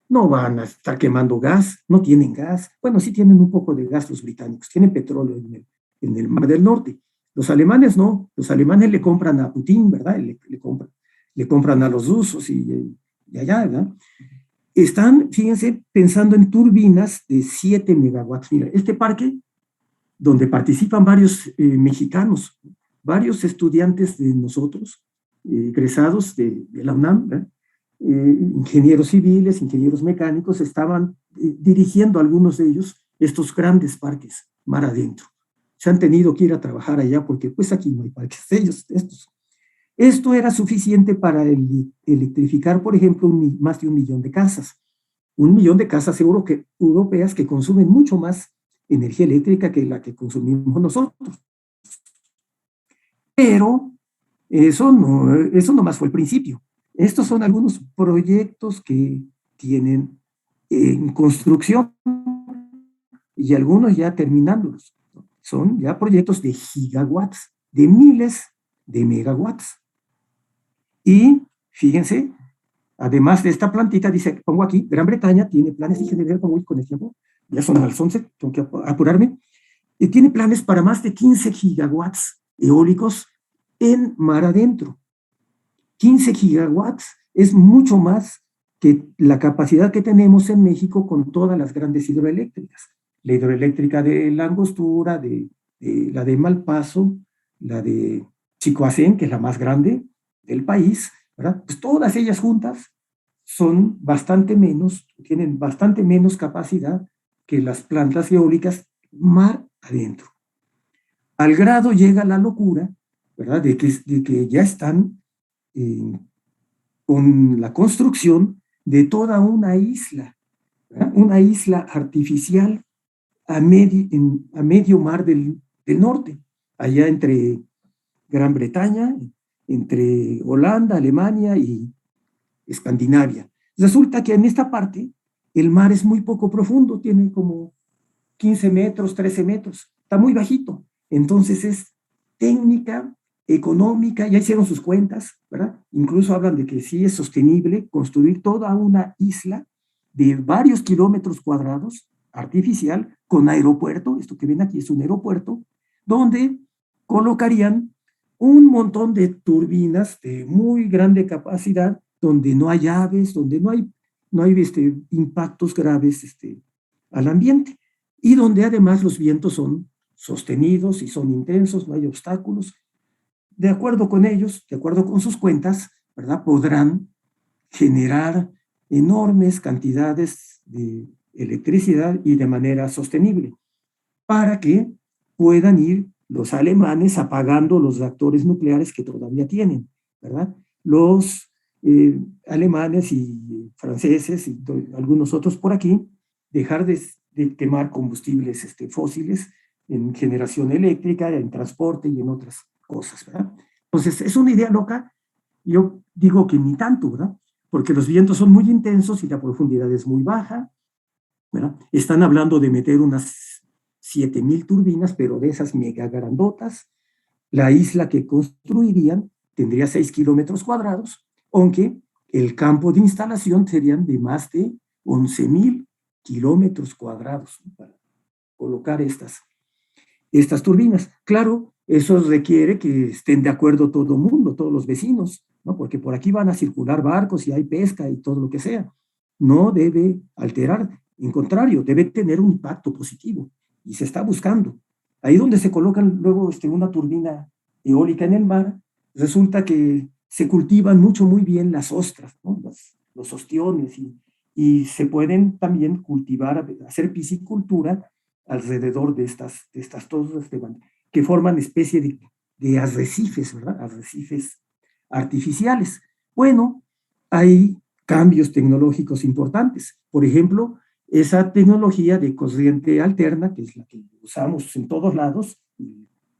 no van a estar quemando gas, no tienen gas. Bueno, sí tienen un poco de gas los británicos, tienen petróleo en el Mar del Norte. Los alemanes no, los alemanes le compran a Putin, ¿verdad? Le compran a los rusos y allá, ¿verdad? Están, fíjense, pensando en turbinas de 7 megawatts. Mira, este parque, donde participan varios mexicanos, varios estudiantes de nosotros, egresados de la UNAM, ¿verdad? Ingenieros civiles, ingenieros mecánicos, estaban dirigiendo algunos de ellos estos grandes parques mar adentro. Se han tenido que ir a trabajar allá porque pues aquí no hay parques de ellos, estos. Esto era suficiente para electrificar, por ejemplo, más de 1 millón de casas. 1 millón de casas europeas que consumen mucho más energía eléctrica que la que consumimos nosotros. Pero eso no más fue el principio. Estos son algunos proyectos que tienen en construcción y algunos ya terminándolos. Son ya proyectos de gigawatts, de miles de megawatts. Y fíjense, además de esta plantita, dice, pongo aquí, Gran Bretaña tiene planes de ingeniería, con el tiempo, ya son las 11, tengo que apurarme, y tiene planes para más de 15 gigawatts eólicos en mar adentro. 15 gigawatts es mucho más que la capacidad que tenemos en México con todas las grandes hidroeléctricas. La hidroeléctrica de La Angostura, la de Malpaso, la de Chicoacén, que es la más grande del país, ¿verdad? Pues todas ellas juntas son bastante menos, tienen bastante menos capacidad que las plantas eólicas mar adentro. Al grado llega la locura, ¿verdad? De que ya están con la construcción de toda una isla, ¿verdad? Una isla artificial a medio mar del norte, allá entre Gran Bretaña, entre Holanda, Alemania y Escandinavia. Resulta que en esta parte el mar es muy poco profundo, tiene como 15 metros, 13 metros, está muy bajito. Entonces es técnica, económica, ya hicieron sus cuentas, ¿verdad? Incluso hablan de que sí es sostenible construir toda una isla de varios kilómetros cuadrados, artificial, con aeropuerto, esto que ven aquí es un aeropuerto, donde colocarían un montón de turbinas de muy grande capacidad, donde no hay aves, donde no hay impactos graves al ambiente, y donde además los vientos son sostenidos y son intensos, no hay obstáculos. De acuerdo con ellos, de acuerdo con sus cuentas, ¿verdad? Podrán generar enormes cantidades de electricidad y de manera sostenible para que puedan ir los alemanes apagando los reactores nucleares que todavía tienen, ¿verdad? Los alemanes y franceses y algunos otros por aquí, dejar de quemar combustibles fósiles en generación eléctrica, en transporte y en otras cosas, ¿verdad? Entonces, es una idea loca. Yo digo que ni tanto, ¿verdad? Porque los vientos son muy intensos y la profundidad es muy baja, ¿verdad? Están hablando de meter unas 7,000 turbinas, pero de esas mega grandotas. La isla que construirían tendría 6 kilómetros cuadrados, aunque el campo de instalación serían de más de 11,000 kilómetros cuadrados, ¿no?, para colocar estas turbinas. Claro, eso requiere que estén de acuerdo todo el mundo, todos los vecinos, ¿no? Porque por aquí van a circular barcos y hay pesca y todo lo que sea. No debe alterar, en contrario, debe tener un impacto positivo y se está buscando. Ahí donde se colocan luego una turbina eólica en el mar, resulta que se cultivan muy bien las ostras, ¿no? Los ostiones y se pueden también cultivar, hacer piscicultura alrededor de estas torres que forman especie de arrecifes, ¿verdad? Arrecifes artificiales. Bueno, hay cambios tecnológicos importantes. Por ejemplo, esa tecnología de corriente alterna, que es la que usamos en todos lados,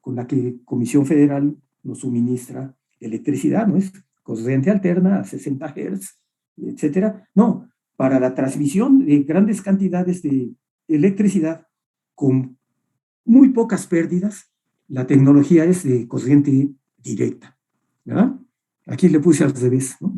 con la que Comisión Federal nos suministra electricidad, ¿no? Es corriente alterna a 60 Hz, etcétera. No, para la transmisión de grandes cantidades de electricidad con muy pocas pérdidas, la tecnología es de corriente directa, ¿verdad? Aquí le puse al revés, ¿no?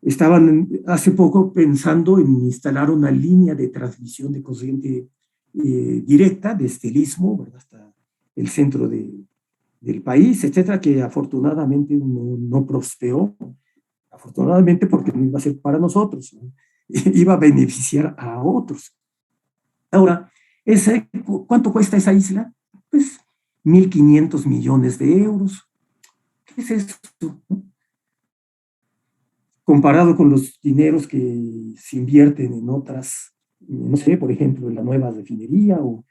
Estaban hace poco pensando en instalar una línea de transmisión de corriente directa desde el istmo, ¿verdad?, hasta el centro del país, etcétera, que afortunadamente no prosperó. Afortunadamente, porque no iba a ser para nosotros, ¿no? Iba a beneficiar a otros. Ahora, ¿cuánto cuesta esa isla? Pues 1.500 millones de euros. ¿Qué es esto, no? Comparado con los dineros que se invierten en otras, no sé, por ejemplo, en la nueva refinería o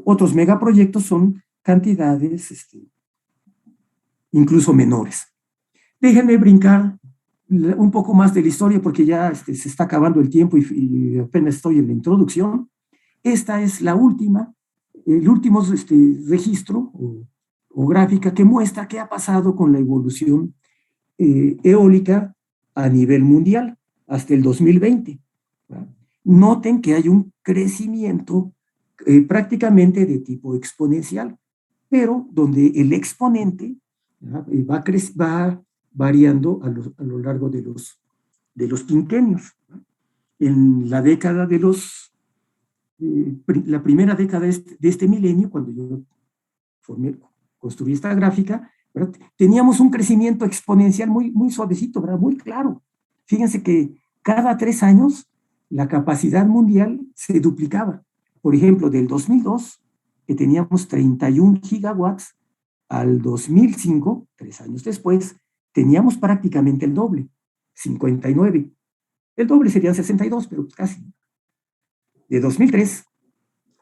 otros megaproyectos, son cantidades incluso menores. Déjenme brincar un poco más de la historia porque ya se está acabando el tiempo y apenas estoy en la introducción. Esta es el último registro o gráfica que muestra qué ha pasado con la evolución eólica a nivel mundial hasta el 2020. ¿Verdad? Noten que hay un crecimiento prácticamente de tipo exponencial, pero donde el exponente va variando a lo largo de los quinquenios. En la década la primera década de este milenio, cuando yo construí esta gráfica, ¿verdad?, teníamos un crecimiento exponencial muy suavecito, ¿verdad?, muy claro. Fíjense que cada 3 años la capacidad mundial se duplicaba. Por ejemplo, del 2002, que teníamos 31 gigawatts, al 2005, 3 años después, teníamos prácticamente el doble, 59. El doble serían 62, pero casi. De 2003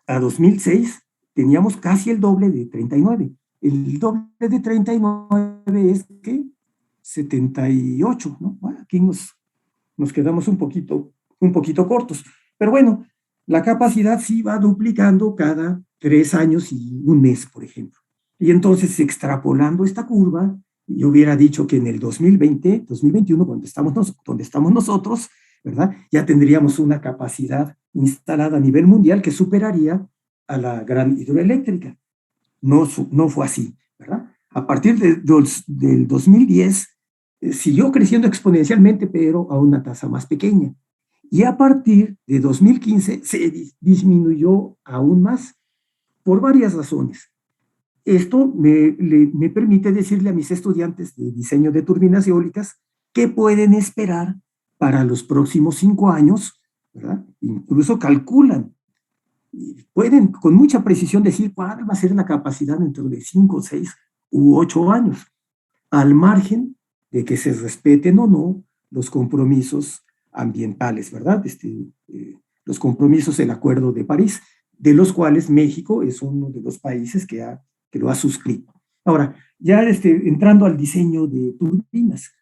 a 2006 teníamos casi el doble de 39. El doble de 39 es que 78, ¿no? Bueno, aquí nos quedamos un poquito cortos. Pero bueno, la capacidad sí va duplicando cada 3 años y un mes, por ejemplo. Y entonces, extrapolando esta curva, yo hubiera dicho que en el 2020, 2021, donde estamos nosotros, ¿verdad?, ya tendríamos una capacidad instalada a nivel mundial que superaría a la gran hidroeléctrica. No fue así, ¿verdad? A partir del 2010, siguió creciendo exponencialmente, pero a una tasa más pequeña. Y a partir de 2015 se disminuyó aún más por varias razones. Esto me permite decirle a mis estudiantes de diseño de turbinas eólicas qué pueden esperar para los próximos 5 años, ¿verdad? Incluso calculan, pueden con mucha precisión decir cuál va a ser la capacidad dentro de 5, 6 u 8 años, al margen de que se respeten o no los compromisos ambientales, ¿verdad? Los compromisos del Acuerdo de París. de los cuales México es uno de los países que lo ha suscrito. Ahora, ya entrando al diseño de turbinas,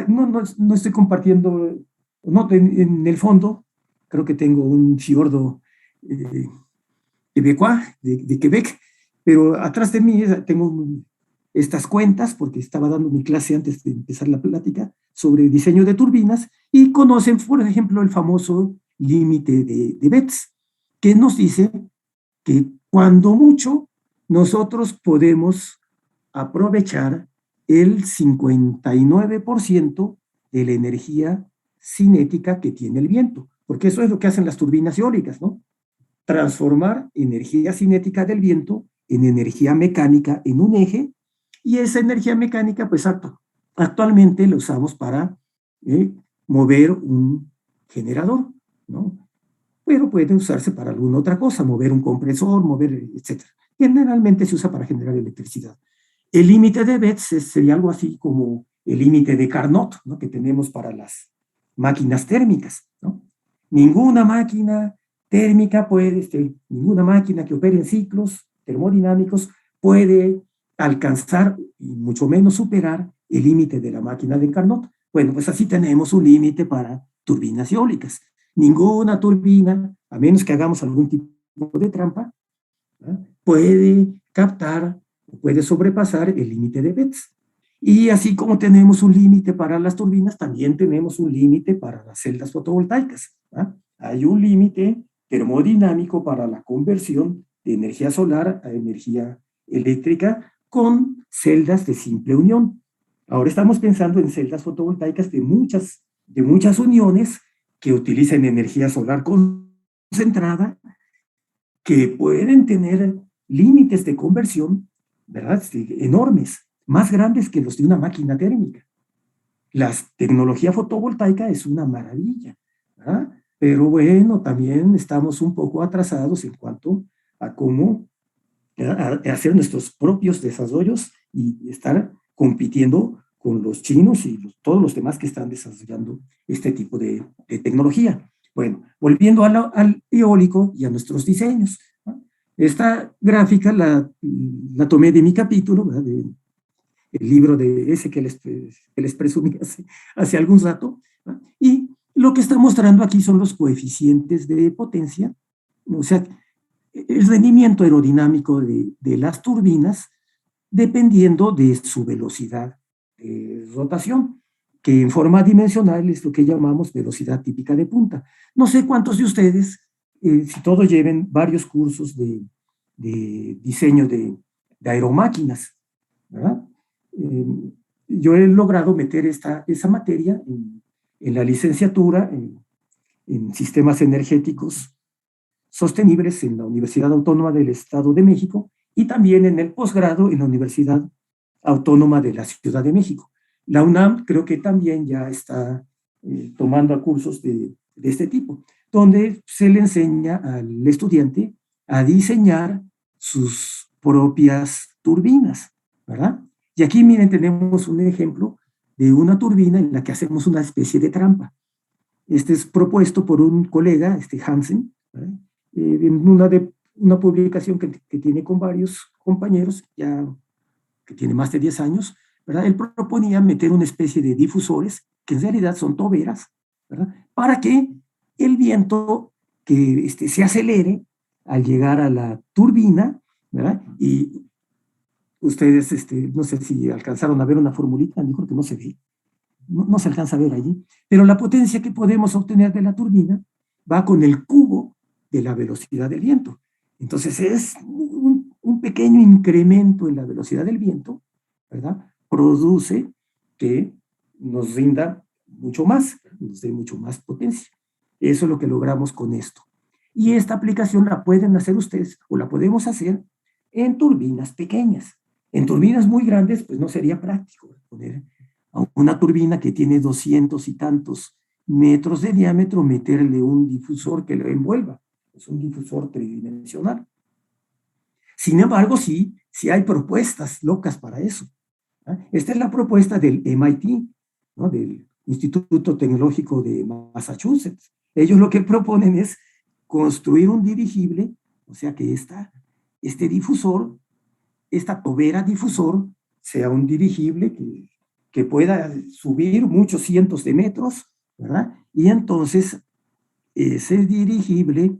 no estoy compartiendo, no, en el fondo, creo que tengo un fiordo quebecois, de Quebec, pero atrás de mí tengo estas cuentas, porque estaba dando mi clase antes de empezar la plática, sobre diseño de turbinas, y conocen, por ejemplo, el famoso límite de Betz, que nos dice que cuando mucho nosotros podemos aprovechar el 59% de la energía cinética que tiene el viento, porque eso es lo que hacen las turbinas eólicas, ¿no? Transformar energía cinética del viento en energía mecánica en un eje, y esa energía mecánica, pues actualmente la usamos para mover un generador, ¿no? Pero puede usarse para alguna otra cosa, mover un compresor, etc. Generalmente se usa para generar electricidad. El límite de Betz sería algo así como el límite de Carnot, ¿no?, que tenemos para las máquinas térmicas, ¿no? Ninguna máquina térmica ninguna máquina que opere en ciclos termodinámicos puede alcanzar, y mucho menos superar, el límite de la máquina de Carnot. Bueno, pues así tenemos un límite para turbinas eólicas. Ninguna turbina, a menos que hagamos algún tipo de trampa, ¿no?, puede captar, puede sobrepasar el límite de Betz. Y así como tenemos un límite para las turbinas, también tenemos un límite para las celdas fotovoltaicas, ¿no? Hay un límite termodinámico para la conversión de energía solar a energía eléctrica con celdas de simple unión. Ahora estamos pensando en celdas fotovoltaicas de muchas uniones que utilizan energía solar concentrada, que pueden tener límites de conversión, ¿verdad?, enormes, más grandes que los de una máquina térmica. La tecnología fotovoltaica es una maravilla, ¿verdad? Pero bueno, también estamos un poco atrasados en cuanto a cómo hacer nuestros propios desarrollos y estar compitiendo con los chinos y todos los demás que están desarrollando este tipo de tecnología. Bueno, volviendo al eólico y a nuestros diseños, ¿no? Esta gráfica la tomé de mi capítulo, ¿verdad?, el libro de ese que les presumí hace algún rato, ¿no? Y lo que está mostrando aquí son los coeficientes de potencia, o sea, el rendimiento aerodinámico de las turbinas dependiendo de su velocidad de rotación, que en forma dimensional es lo que llamamos velocidad típica de punta. No sé cuántos de ustedes, si todos lleven varios cursos de diseño de aeromáquinas, ¿verdad? Yo he logrado meter esa materia en la licenciatura en sistemas energéticos sostenibles en la Universidad Autónoma del Estado de México y también en el posgrado en la Universidad Autónoma de la Ciudad de México. La UNAM creo que también ya está tomando cursos de este tipo, donde se le enseña al estudiante a diseñar sus propias turbinas, ¿verdad? Y aquí, miren, tenemos un ejemplo de una turbina en la que hacemos una especie de trampa. Este es propuesto por un colega, Hansen, ¿verdad?, en una publicación que tiene con varios compañeros, ya que tiene más de 10 años, ¿verdad? Él proponía meter una especie de difusores, que en realidad son toberas, ¿verdad?, para que el viento que se acelere al llegar a la turbina, ¿verdad? Y ustedes, no sé si alcanzaron a ver una formulita, yo creo que no se ve, no se alcanza a ver allí, pero la potencia que podemos obtener de la turbina va con el cubo de la velocidad del viento. Entonces es un pequeño incremento en la velocidad del viento, ¿verdad?, produce que nos rinda mucho más, nos dé mucho más potencia. Eso es lo que logramos con esto. Y esta aplicación la pueden hacer ustedes, o la podemos hacer en turbinas pequeñas. En turbinas muy grandes, pues no sería práctico poner a una turbina que tiene 200 y tantos metros de diámetro, meterle un difusor que lo envuelva. Es un difusor tridimensional. Sin embargo, sí hay propuestas locas para eso. Esta es la propuesta del MIT, ¿no?, del Instituto Tecnológico de Massachusetts. Ellos lo que proponen es construir un dirigible, o sea que este difusor, esta tobera difusor, sea un dirigible que pueda subir muchos cientos de metros, ¿verdad? Y entonces ese dirigible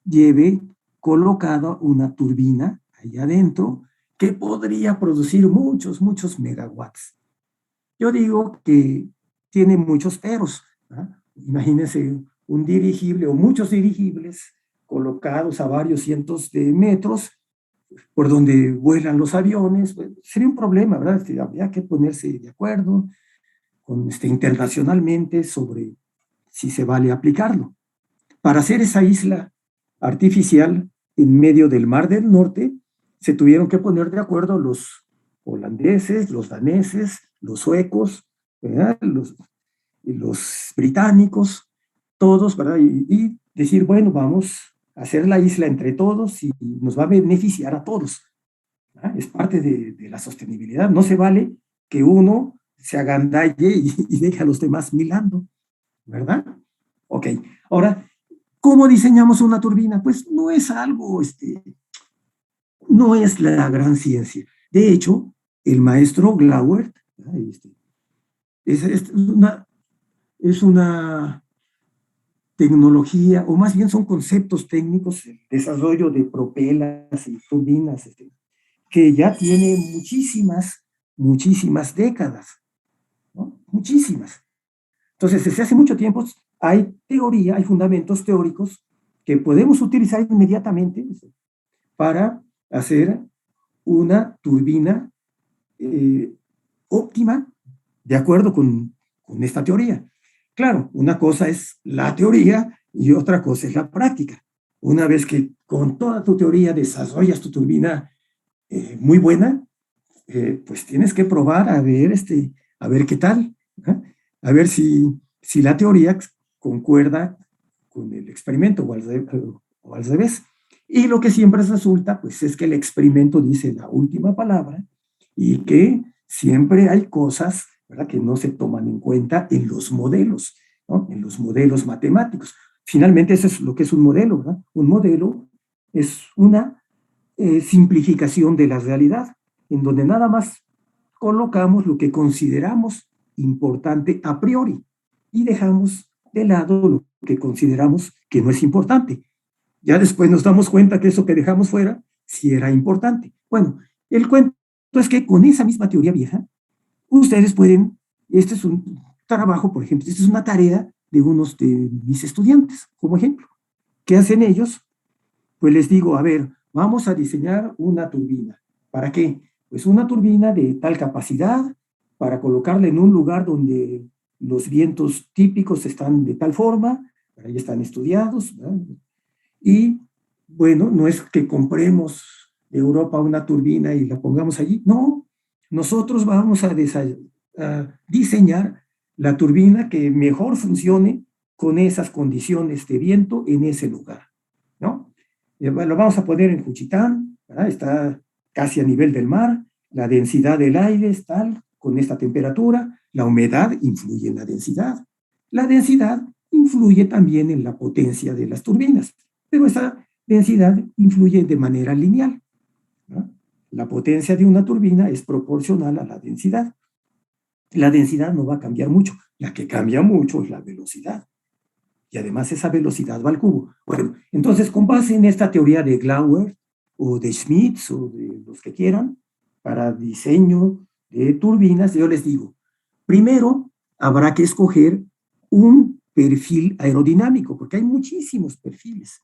lleve colocada una turbina ahí adentro que podría producir muchos megawatts. Yo digo que tiene muchos peros, ¿verdad? Imagínense un dirigible o muchos dirigibles colocados a varios cientos de metros por donde vuelan los aviones, pues, sería un problema, ¿verdad? Habría que ponerse de acuerdo internacionalmente sobre si se vale aplicarlo. Para hacer esa isla artificial en medio del Mar del Norte, se tuvieron que poner de acuerdo los holandeses, los daneses, los suecos, ¿verdad? Los británicos, todos, ¿verdad? Y decir, bueno, vamos a hacer la isla entre todos y nos va a beneficiar a todos, ¿verdad? Es parte de la sostenibilidad. No se vale que uno se agandalle y deje a los demás milando, ¿verdad? Ok, ahora, ¿cómo diseñamos una turbina? Pues no es algo, no es la gran ciencia. De hecho, el maestro Glauert es una tecnología, o más bien son conceptos técnicos, el desarrollo de propelas y turbinas, que ya tiene muchísimas décadas, ¿no? Muchísimas. Entonces, desde hace mucho tiempo hay teoría, hay fundamentos teóricos que podemos utilizar inmediatamente para hacer una turbina óptima de acuerdo con esta teoría. Claro, una cosa es la teoría y otra cosa es la práctica. Una vez que con toda tu teoría desarrollas tu turbina muy buena, pues tienes que probar a ver qué tal, ¿eh? A ver si la teoría concuerda con el experimento o al revés. Y lo que siempre resulta, pues es que el experimento dice la última palabra y que siempre hay cosas, ¿verdad?, que no se toman en cuenta en los modelos, ¿no? En los modelos matemáticos. Finalmente, eso es lo que es un modelo, ¿verdad? Un modelo es una simplificación de la realidad, en donde nada más colocamos lo que consideramos importante a priori y dejamos de lado lo que consideramos que no es importante. Ya después nos damos cuenta que eso que dejamos fuera sí era importante. Bueno, el cuento es que con esa misma teoría vieja, ustedes pueden, este es un trabajo, por ejemplo, esta es una tarea de unos de mis estudiantes, como ejemplo. ¿Qué hacen ellos? Pues les digo, a ver, vamos a diseñar una turbina. ¿Para qué? Pues una turbina de tal capacidad para colocarla en un lugar donde los vientos típicos están de tal forma, ahí están estudiados, ¿verdad? Y bueno, no es que compremos de Europa una turbina y la pongamos allí, no, nosotros vamos a diseñar la turbina que mejor funcione con esas condiciones de viento en ese lugar, ¿no? Lo vamos a poner en Juchitán, ¿verdad? Está casi a nivel del mar, la densidad del aire es tal, con esta temperatura, la humedad influye en la densidad influye también en la potencia de las turbinas, pero esa densidad influye de manera lineal, ¿no? La potencia de una turbina es proporcional a la densidad. La densidad no va a cambiar mucho, la que cambia mucho es la velocidad. Y además esa velocidad va al cubo. Bueno, entonces con base en esta teoría de Glauert o de Schmitz o de los que quieran, para diseño de turbinas, yo les digo, primero habrá que escoger un perfil aerodinámico, porque hay muchísimos perfiles.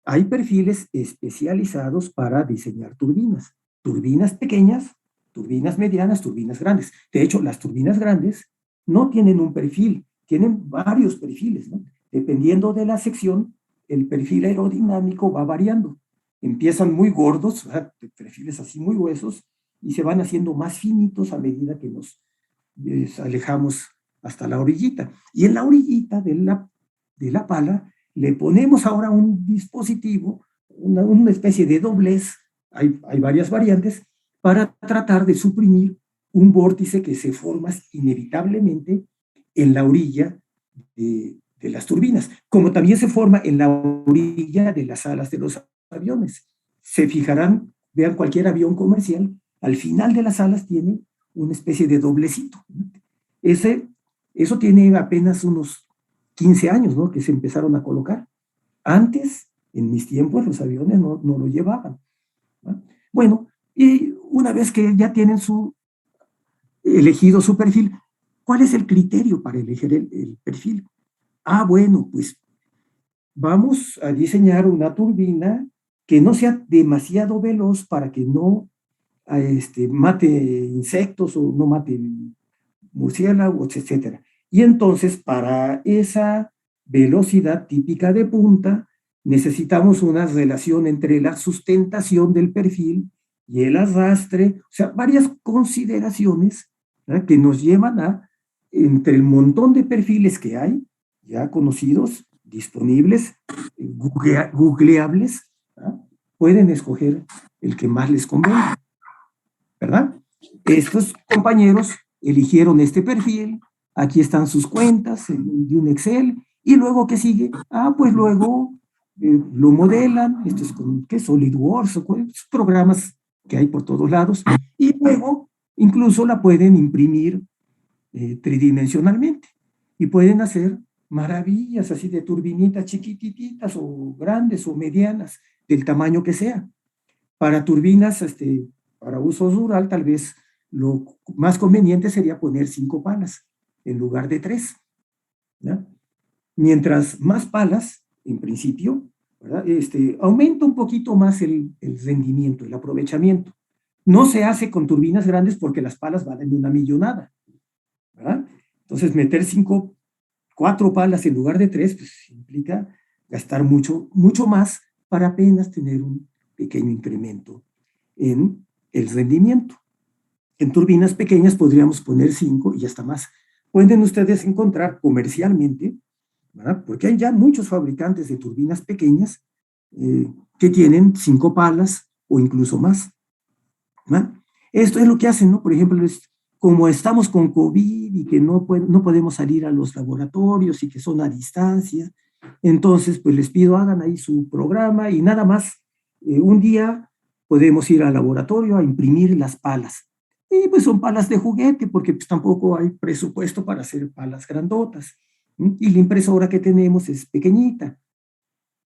Hay perfiles especializados para diseñar turbinas. Turbinas pequeñas, turbinas medianas, turbinas grandes. De hecho, las turbinas grandes no tienen un perfil, tienen varios perfiles, ¿no? Dependiendo de la sección, el perfil aerodinámico va variando. Empiezan muy gordos, ¿verdad?, perfiles así muy gruesos, y se van haciendo más finitos a medida que nos alejamos hasta la orillita. Y en la orillita de la pala le ponemos ahora un dispositivo, una especie de doblez, hay varias variantes, para tratar de suprimir un vórtice que se forma inevitablemente en la orilla de de las turbinas, como también se forma en la orilla de las alas de los aviones. Se fijarán, vean cualquier avión comercial, al final de las alas tiene una especie de doblecito. Eso tiene apenas unos 15 años, ¿no?, que se empezaron a colocar. Antes, en mis tiempos, los aviones no lo llevaban, ¿no? Bueno, y una vez que ya tienen elegido su perfil, ¿cuál es el criterio para elegir el perfil? Bueno, pues vamos a diseñar una turbina que no sea demasiado veloz para que no mate insectos o no mate murciélagos, etc. Y entonces, para esa velocidad típica de punta, necesitamos una relación entre la sustentación del perfil y el arrastre, o sea, varias consideraciones, ¿verdad?, que nos llevan a, entre el montón de perfiles que hay, ya conocidos, disponibles, googleables, ¿verdad?, pueden escoger el que más les convenga, ¿verdad? Estos compañeros eligieron este perfil, aquí están sus cuentas de un Excel, y luego, ¿qué sigue? Pues luego lo modelan, esto es con SolidWorks, programas que hay por todos lados, y luego incluso la pueden imprimir tridimensionalmente, y pueden hacer maravillas así de turbinitas chiquititas o grandes o medianas, del tamaño que sea. Para turbinas, para uso rural, tal vez lo más conveniente sería poner 5 palas en lugar de 3, ¿no? Mientras más palas, en principio, ¿verdad?, aumenta un poquito más el rendimiento, el aprovechamiento. No se hace con turbinas grandes porque las palas valen una millonada, ¿verdad? Entonces, meter 4 palas en lugar de 3, pues implica gastar mucho más para apenas tener un pequeño incremento en el rendimiento. En turbinas pequeñas podríamos poner 5 y hasta más. Pueden ustedes encontrar comercialmente, ¿verdad?, porque hay ya muchos fabricantes de turbinas pequeñas que tienen 5 palas o incluso más, ¿verdad? Esto es lo que hacen, ¿no? Por ejemplo, como estamos con COVID y que no podemos salir a los laboratorios y que son a distancia, entonces pues les pido hagan ahí su programa y nada más un día podemos ir al laboratorio a imprimir las palas. Y pues son palas de juguete porque pues tampoco hay presupuesto para hacer palas grandotas. Y la impresora que tenemos es pequeñita.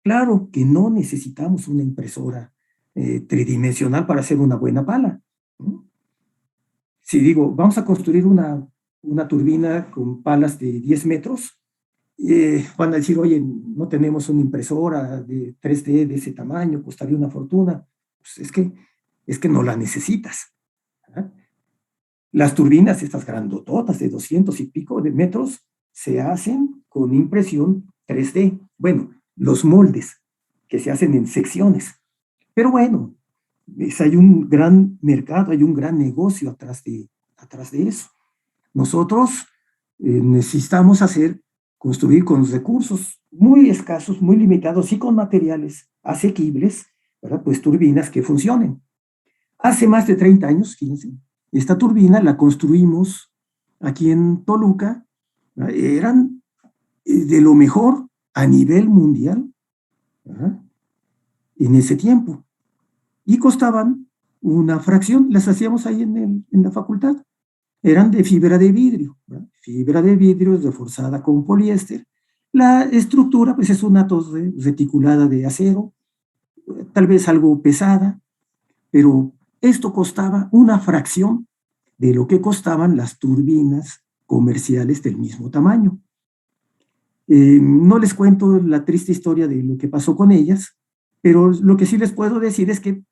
Claro que no necesitamos una impresora tridimensional para hacer una buena pala. Si digo, vamos a construir una turbina con palas de 10 metros, van a decir, oye, no tenemos una impresora de 3D de ese tamaño, costaría una fortuna. Pues es que no la necesitas, ¿verdad? Las turbinas, estas grandototas de 200 y pico de metros, se hacen con impresión 3D. Bueno, los moldes que se hacen en secciones. Pero bueno, hay un gran mercado, hay un gran negocio atrás de eso. Nosotros necesitamos construir con recursos muy escasos, muy limitados y con materiales asequibles, ¿verdad?, pues turbinas que funcionen. Hace más de 30 años, fíjense, esta turbina la construimos aquí en Toluca, ¿verdad?, eran de lo mejor a nivel mundial, ¿verdad?, en ese tiempo. Y costaban una fracción, las hacíamos ahí en la facultad. Eran de fibra de vidrio, ¿verdad? Fibra de vidrio reforzada con poliéster. La estructura, pues, es una torre reticulada de acero, tal vez algo pesada, pero esto costaba una fracción de lo que costaban las turbinas comerciales del mismo tamaño. No les cuento la triste historia de lo que pasó con ellas, pero lo que sí les puedo decir es que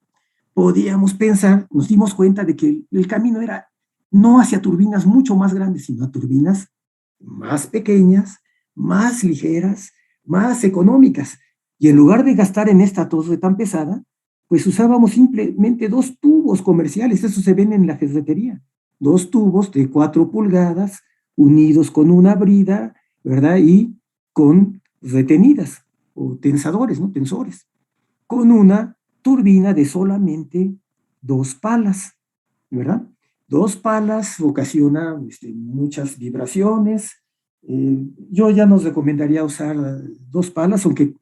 podíamos pensar, nos dimos cuenta de que el camino era no hacia turbinas mucho más grandes, sino a turbinas más pequeñas, más ligeras, más económicas. Y en lugar de gastar en esta torre tan pesada, pues usábamos simplemente 2 tubos comerciales, eso se ven en la ferretería, 2 tubos de 4 pulgadas unidos con una brida, ¿verdad?, y con retenidas o tensadores, ¿no?, tensores, con una turbina de solamente 2 palas, ¿verdad? 2 palas ocasiona muchas vibraciones, Yo ya nos recomendaría usar 2 palas, aunque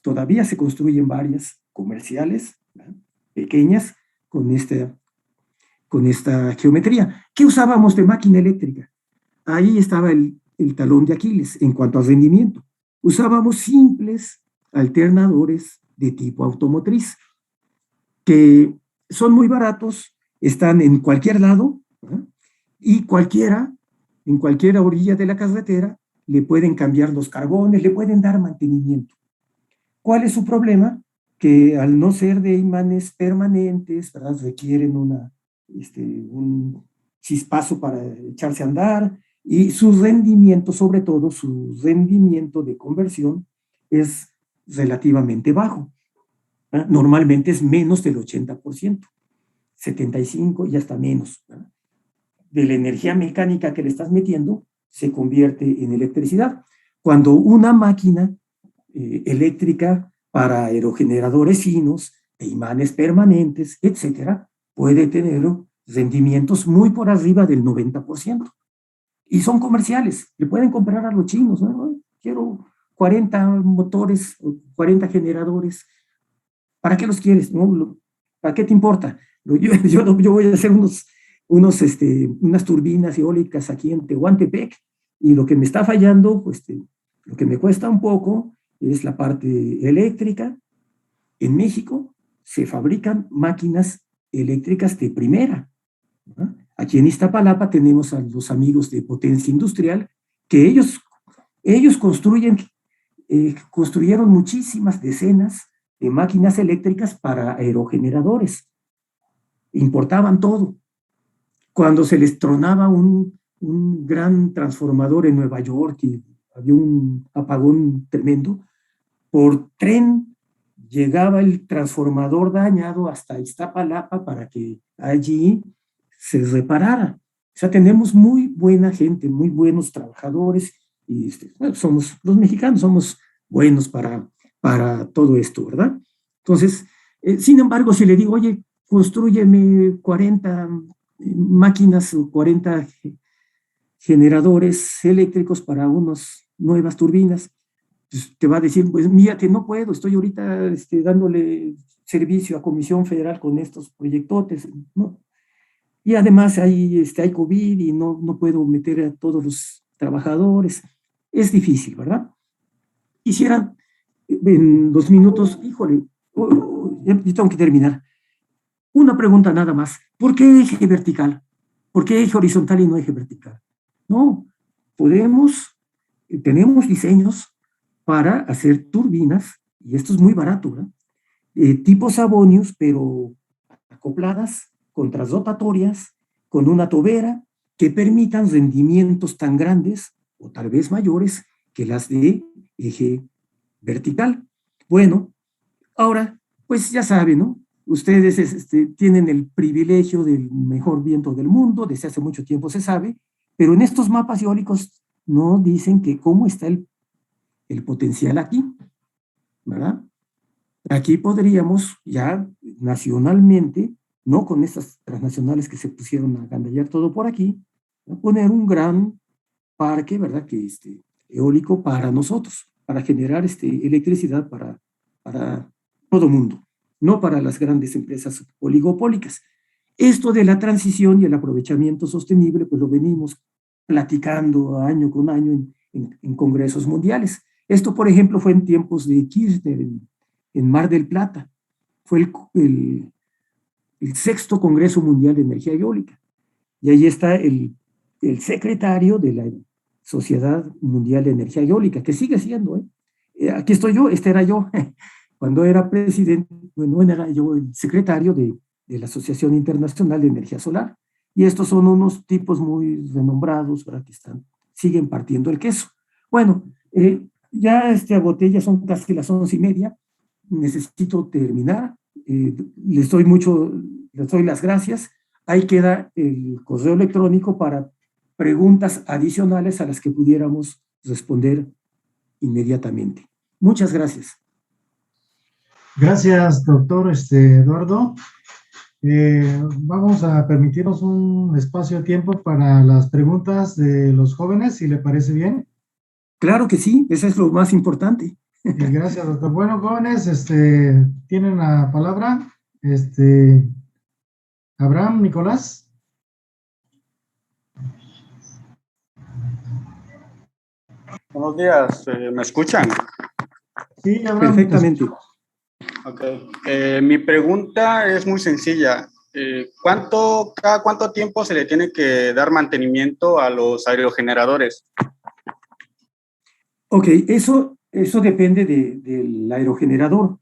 todavía se construyen varias comerciales, ¿verdad?, pequeñas, con esta geometría. ¿Qué usábamos de máquina eléctrica? Ahí estaba el talón de Aquiles en cuanto al rendimiento. Usábamos simples alternadores de tipo automotriz, que son muy baratos, están en cualquier lado, ¿verdad?, y en cualquier orilla de la carretera, le pueden cambiar los carbones, le pueden dar mantenimiento. ¿Cuál es su problema? Que al no ser de imanes permanentes, ¿verdad?, requieren un chispazo para echarse a andar, y su rendimiento, sobre todo su rendimiento de conversión, es relativamente bajo. ¿Verdad? Normalmente es menos del 80%, 75% y hasta menos, ¿verdad?, de la energía mecánica que le estás metiendo se convierte en electricidad. Cuando una máquina eléctrica para aerogeneradores finos, e imanes permanentes, etcétera, puede tener rendimientos muy por arriba del 90%. Y son comerciales, le pueden comprar a los chinos, ¿no? Quiero 40 motores, 40 generadores. ¿Para qué los quieres? ¿No? ¿Para qué te importa? Yo voy a hacer unas turbinas eólicas aquí en Tehuantepec, y lo que me está fallando, pues lo que me cuesta un poco es la parte eléctrica. En México se fabrican máquinas eléctricas de primera, ¿no? Aquí en Iztapalapa tenemos a los amigos de Potencia Industrial, que ellos construyeron muchísimas decenas de máquinas eléctricas para aerogeneradores. Importaban todo. Cuando se les tronaba un gran transformador en Nueva York y había un apagón tremendo, por tren llegaba el transformador dañado hasta Iztapalapa para que allí se reparara. O sea, tenemos muy buena gente, muy buenos trabajadores, y los mexicanos somos buenos para todo esto, ¿verdad? Entonces, sin embargo, si le digo, oye, constrúyeme 40 máquinas o 40 generadores eléctricos para unas nuevas turbinas, pues te va a decir, pues mírate, no puedo, estoy ahorita dándole servicio a Comisión Federal con estos proyectotes, ¿no? Y además hay COVID y no puedo meter a todos los trabajadores. Es difícil, ¿verdad? Quisiera en 2 minutos, híjole, ya tengo que terminar. Una pregunta nada más. ¿Por qué eje vertical? ¿Por qué eje horizontal y no eje vertical? No, tenemos diseños para hacer turbinas, y esto es muy barato, ¿verdad? Tipo Savonius, pero acopladas, contrarrotatorias, con una tobera, que permitan rendimientos tan grandes, o tal vez mayores, que las de eje vertical. Bueno, ahora, pues ya saben, ¿no? Ustedes tienen el privilegio del mejor viento del mundo, desde hace mucho tiempo se sabe, pero en estos mapas eólicos no dicen que cómo está el potencial aquí, ¿verdad? Aquí podríamos ya nacionalmente, no con estas transnacionales que se pusieron a gandallar todo por aquí, ¿no?, poner un gran parque, ¿verdad?, que eólico para nosotros, para generar electricidad para todo mundo, no para las grandes empresas oligopólicas. Esto de la transición y el aprovechamiento sostenible, pues lo venimos platicando año con año en congresos mundiales. Esto, por ejemplo, fue en tiempos de Kirchner, en Mar del Plata. Fue el 6º Congreso Mundial de Energía Eólica. Y ahí está el secretario de la Sociedad Mundial de Energía Eólica, que sigue siendo, aquí estoy yo, era yo, cuando era presidente, bueno, era yo el secretario de la Asociación Internacional de Energía Solar. Y estos son unos tipos muy renombrados, ¿verdad?, que siguen partiendo el queso. Bueno, ya agoté, ya son casi las 11:30, necesito terminar. Les doy las gracias. Ahí queda el correo electrónico para preguntas adicionales a las que pudiéramos responder inmediatamente. Muchas gracias. Gracias, doctor Eduardo. Vamos a permitirnos un espacio de tiempo para las preguntas de los jóvenes, si le parece bien. Claro que sí, eso es lo más importante. Bien, gracias, doctor. Bueno, jóvenes, tienen la palabra. Abraham, Nicolás. Buenos días, ¿me escuchan? Sí, Abraham. Perfectamente. Ok. Mi pregunta es muy sencilla. ¿Cada cuánto tiempo se le tiene que dar mantenimiento a los aerogeneradores? Ok, eso depende del aerogenerador,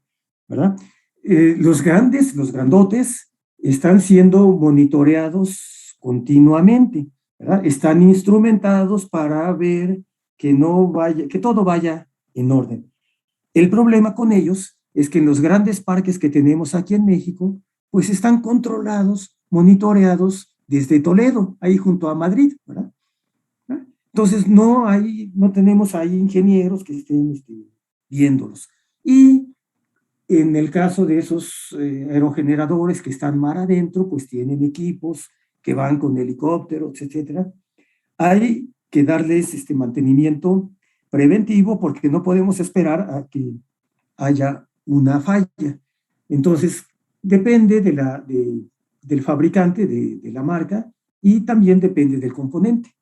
¿verdad? Los grandotes, están siendo monitoreados continuamente, ¿verdad? Están instrumentados para ver que todo vaya en orden. El problema con ellos es que en los grandes parques que tenemos aquí en México, pues están controlados, monitoreados desde Toledo, ahí junto a Madrid, ¿verdad? Entonces no tenemos ahí ingenieros que estén viéndolos. Y en el caso de esos aerogeneradores que están mar adentro, pues tienen equipos que van con helicópteros, etcétera. Hay que darles mantenimiento preventivo porque no podemos esperar a que haya una falla. Entonces, depende del fabricante, de la marca, y también depende del componente,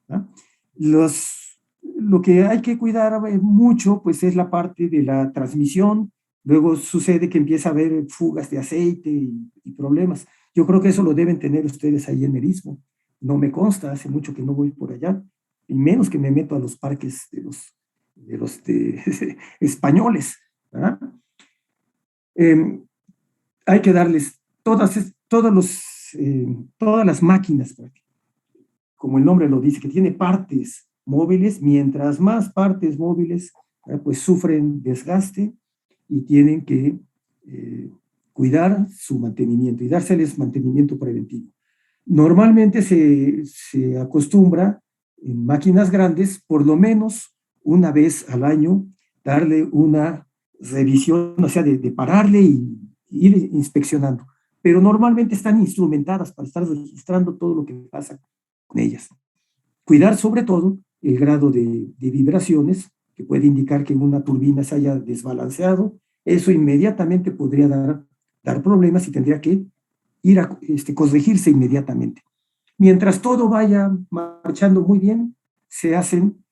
¿no? Lo que hay que cuidar mucho, pues, es la parte de la transmisión. Luego sucede que empieza a haber fugas de aceite y problemas. Yo creo que eso lo deben tener ustedes ahí en el Istmo. No me consta, hace mucho que no voy por allá, y menos que me meto a los parques de españoles, ¿verdad? Hay que darles todas las máquinas, como el nombre lo dice, que tiene partes móviles. Mientras más partes móviles, pues sufren desgaste y tienen que cuidar su mantenimiento y dárseles mantenimiento preventivo. Normalmente se acostumbra en máquinas grandes, por lo menos una vez al año, darle una revisión, o sea, de pararle y ir inspeccionando. Pero normalmente están instrumentadas para estar registrando todo lo que pasa con ellas. Cuidar sobre todo el grado de vibraciones, que puede indicar que una turbina se haya desbalanceado. Eso inmediatamente podría dar problemas y tendría que ir a corregirse inmediatamente. Mientras todo vaya marchando muy bien, se hacen,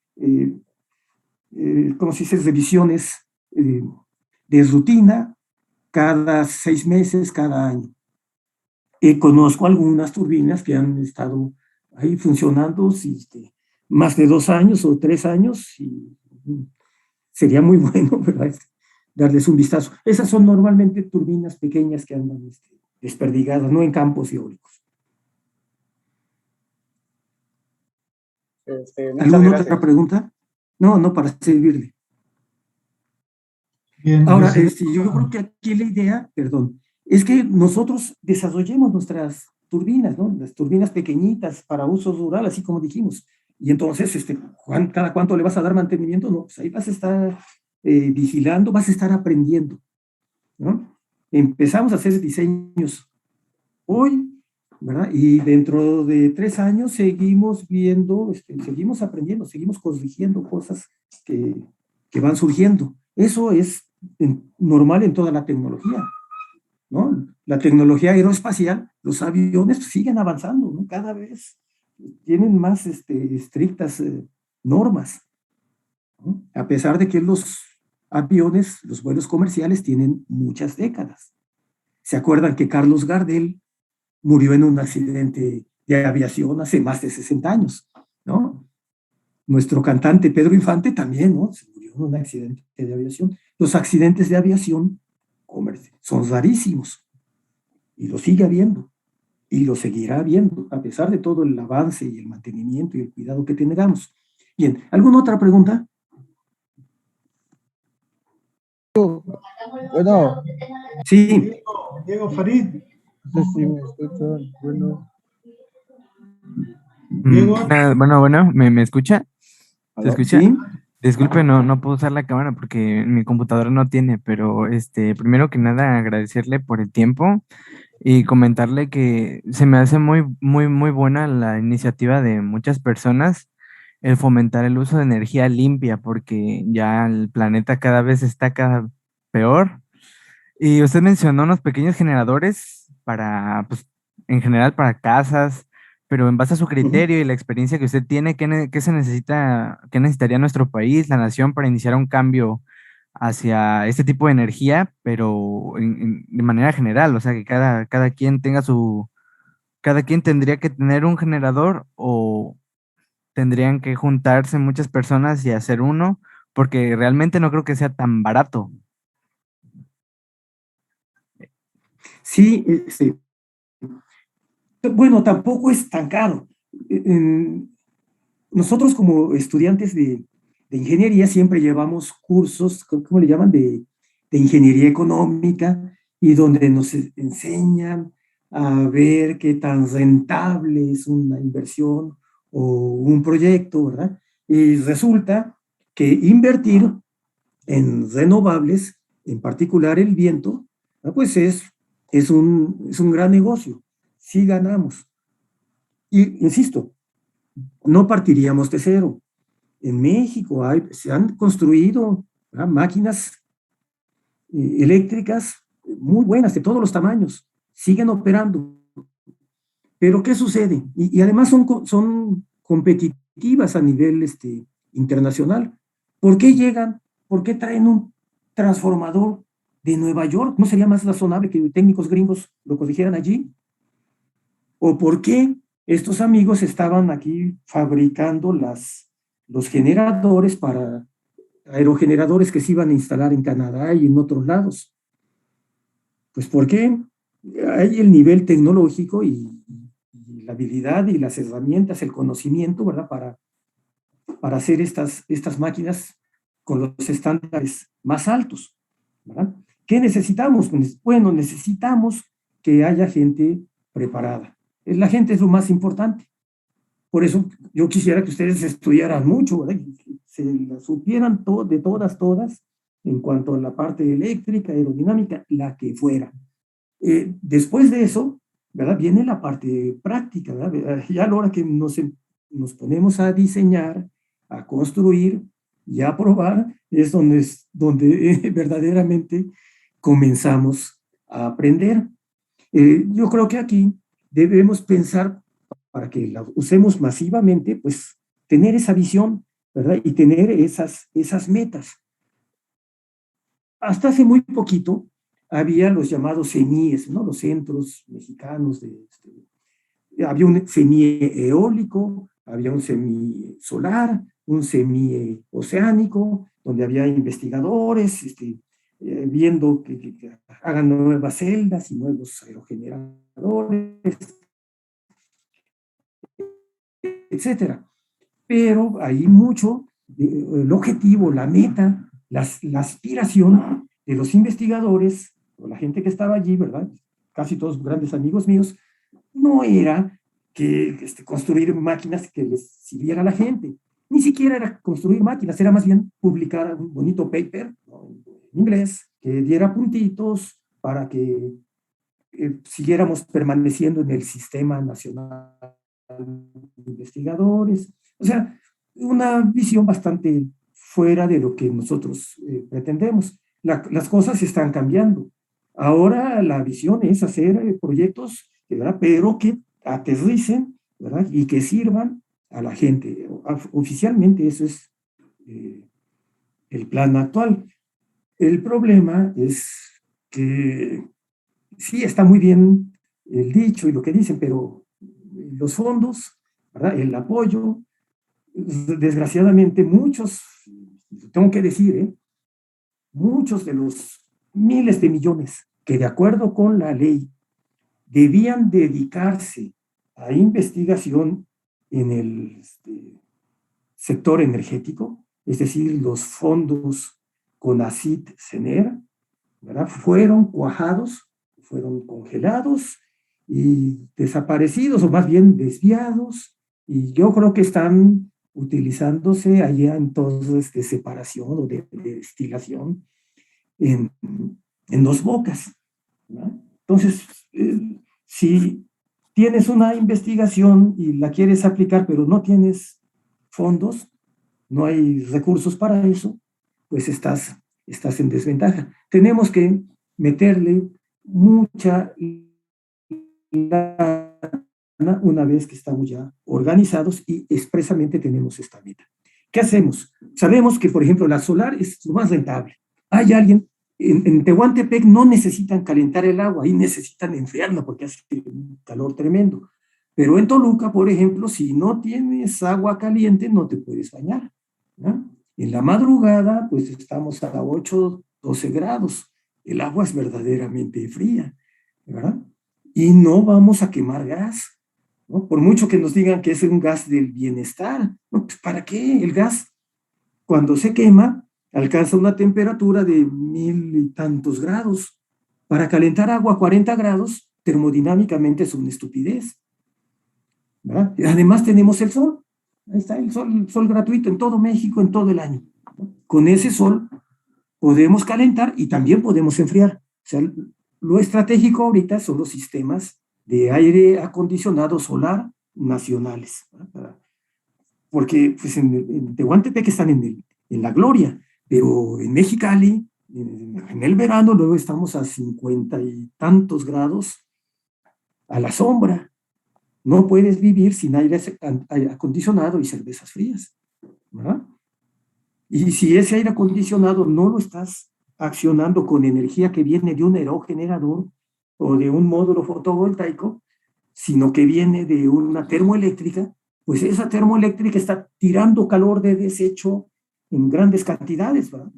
como se dice, revisiones de rutina cada 6 meses, cada año. Conozco algunas turbinas que han estado ahí funcionando más de 2 años o 3 años, y sería muy bueno, ¿verdad? Darles un vistazo. Esas son normalmente turbinas pequeñas que andan desperdigadas, no en campos eólicos. ¿Alguna otra pregunta? No, para servirle. Bien, ahora, yo creo que aquí la idea, perdón, es que nosotros desarrollemos nuestras turbinas, ¿no? Las turbinas pequeñitas para uso rural, así como dijimos. Y entonces, ¿cada cuánto le vas a dar mantenimiento? No, pues ahí vas a estar vigilando, vas a estar aprendiendo, ¿no? Empezamos a hacer diseños hoy, ¿verdad? Y dentro de 3 años seguimos viendo, seguimos aprendiendo, seguimos corrigiendo cosas que van surgiendo. Eso es normal en toda la tecnología, ¿no? La tecnología aeroespacial, los aviones siguen avanzando, ¿no? Cada vez tienen más estrictas normas, ¿no? A pesar de que los aviones, los vuelos comerciales tienen muchas décadas. ¿Se acuerdan que Carlos Gardel murió en un accidente de aviación hace más de 60 años, ¿no? Nuestro cantante Pedro Infante también, ¿no? Se murió en un accidente de aviación. Los accidentes de aviación son rarísimos y lo sigue habiendo y lo seguirá habiendo a pesar de todo el avance y el mantenimiento y el cuidado que tengamos. Bien, ¿alguna otra pregunta? Bueno. Sí. Diego Farid. No sé si me escuchan. Bueno. Diego. Bueno, ¿me escucha? ¿Se escucha? Sí. Disculpe, no puedo usar la cámara porque mi computadora no tiene, pero primero que nada agradecerle por el tiempo y comentarle que se me hace muy buena la iniciativa de muchas personas el fomentar el uso de energía limpia, porque ya el planeta cada vez está cada peor. Y usted mencionó unos pequeños generadores para, pues, en general para casas, pero en base a su Ujú. criterio y la experiencia que usted tiene, ¿qué se necesita, qué necesitaría nuestro país, la nación, para iniciar un cambio hacia este tipo de energía, pero de manera general? O sea, que cada quien tenga cada quien tendría que tener un generador o tendrían que juntarse muchas personas y hacer uno, porque realmente no creo que sea tan barato. Sí, bueno, tampoco es tan caro. Nosotros como estudiantes de ingeniería siempre llevamos cursos, ¿cómo le llaman? De ingeniería económica, y donde nos enseñan a ver qué tan rentable es una inversión o un proyecto, ¿verdad? Y resulta que invertir en renovables, en particular el viento, ¿no? Pues es un gran negocio. Sí ganamos. Y insisto, no partiríamos de cero. En México se han construido, ¿verdad?, máquinas eléctricas muy buenas, de todos los tamaños, siguen operando. Pero ¿qué sucede? Y además son competitivas a nivel internacional. ¿Por qué llegan? ¿Por qué traen un transformador de Nueva York? ¿No sería más razonable que técnicos gringos lo corrigieran allí? ¿O por qué estos amigos estaban aquí fabricando los generadores para aerogeneradores que se iban a instalar en Canadá y en otros lados? Pues porque hay el nivel tecnológico y la habilidad y las herramientas, el conocimiento, ¿verdad? Para hacer estas máquinas con los estándares más altos, ¿verdad? ¿Qué necesitamos? Bueno, necesitamos que haya gente preparada. La gente es lo más importante. Por eso yo quisiera que ustedes estudiaran mucho, ¿verdad? Que se la supieran de todas, en cuanto a la parte eléctrica, aerodinámica, la que fuera. Después de eso, ¿verdad?, viene la parte práctica, ¿verdad? Ya a la hora que nos ponemos a diseñar, a construir y a probar, donde verdaderamente comenzamos a aprender. Yo creo que aquí debemos pensar, para que la usemos masivamente, pues tener esa visión, ¿verdad? Y tener esas metas. Hasta hace muy poquito había los llamados CENIES, ¿no? Los centros mexicanos había un CENIE eólico, había un CENIE solar, un CENIE oceánico, donde había investigadores viendo que hagan nuevas celdas y nuevos aerogeneradores, etcétera. Pero hay mucho, el objetivo, la meta, la aspiración de los investigadores, o la gente que estaba allí, ¿verdad? Casi todos grandes amigos míos, no era que construir máquinas que les sirviera a la gente. Ni siquiera era construir máquinas, era más bien publicar un bonito paper, ¿no?, en inglés, que diera puntitos para que siguiéramos permaneciendo en el Sistema Nacional de Investigadores. O sea, una visión bastante fuera de lo que nosotros pretendemos. Las cosas están cambiando. Ahora la visión es hacer proyectos, ¿verdad?, pero que aterricen, ¿verdad?, y que sirvan a la gente. Oficialmente eso es el plan actual. El problema es que sí, está muy bien el dicho y lo que dicen, pero los fondos, ¿verdad?, el apoyo, desgraciadamente muchos, tengo que decir, muchos de los miles de millones que de acuerdo con la ley debían dedicarse a investigación en el sector energético, es decir, los fondos CONACYT, CENER, ¿verdad?, fueron cuajados, fueron congelados y desaparecidos, o más bien desviados, y yo creo que están utilizándose allá en entonces de separación o de destilación en Dos Bocas, ¿no? Entonces, si tienes una investigación y la quieres aplicar, pero no tienes fondos, no hay recursos para eso, pues estás en desventaja. Tenemos que meterle mucha lana una vez que estamos ya organizados y expresamente tenemos esta meta. ¿Qué hacemos? Sabemos que, por ejemplo, la solar es lo más rentable. Hay alguien, en Tehuantepec no necesitan calentar el agua, ahí necesitan enfriarla porque hace un calor tremendo. Pero en Toluca, por ejemplo, si no tienes agua caliente, no te puedes bañar, ¿no? En la madrugada, pues estamos a 8, 12 grados. El agua es verdaderamente fría, ¿verdad? Y no vamos a quemar gas, ¿no? Por mucho que nos digan que es un gas del bienestar, ¿no? Pues ¿para qué? El gas, cuando se quema, alcanza una temperatura de 1000 y tantos grados. Para calentar agua a 40 grados, termodinámicamente es una estupidez, ¿verdad? Y además tenemos el sol. Ahí está el sol gratuito en todo México, en todo el año, ¿no? Con ese sol podemos calentar y también podemos enfriar. O sea, lo estratégico ahorita son los sistemas de aire acondicionado solar nacionales, ¿verdad? Porque pues, en Tehuantepec están en la gloria, pero en Mexicali, en el verano, luego estamos a 50 y tantos grados a la sombra. No puedes vivir sin aire acondicionado y cervezas frías, ¿verdad? Y si ese aire acondicionado no lo estás accionando con energía que viene de un aerogenerador o de un módulo fotovoltaico, sino que viene de una termoeléctrica, pues esa termoeléctrica está tirando calor de desecho en grandes cantidades, ¿verdad?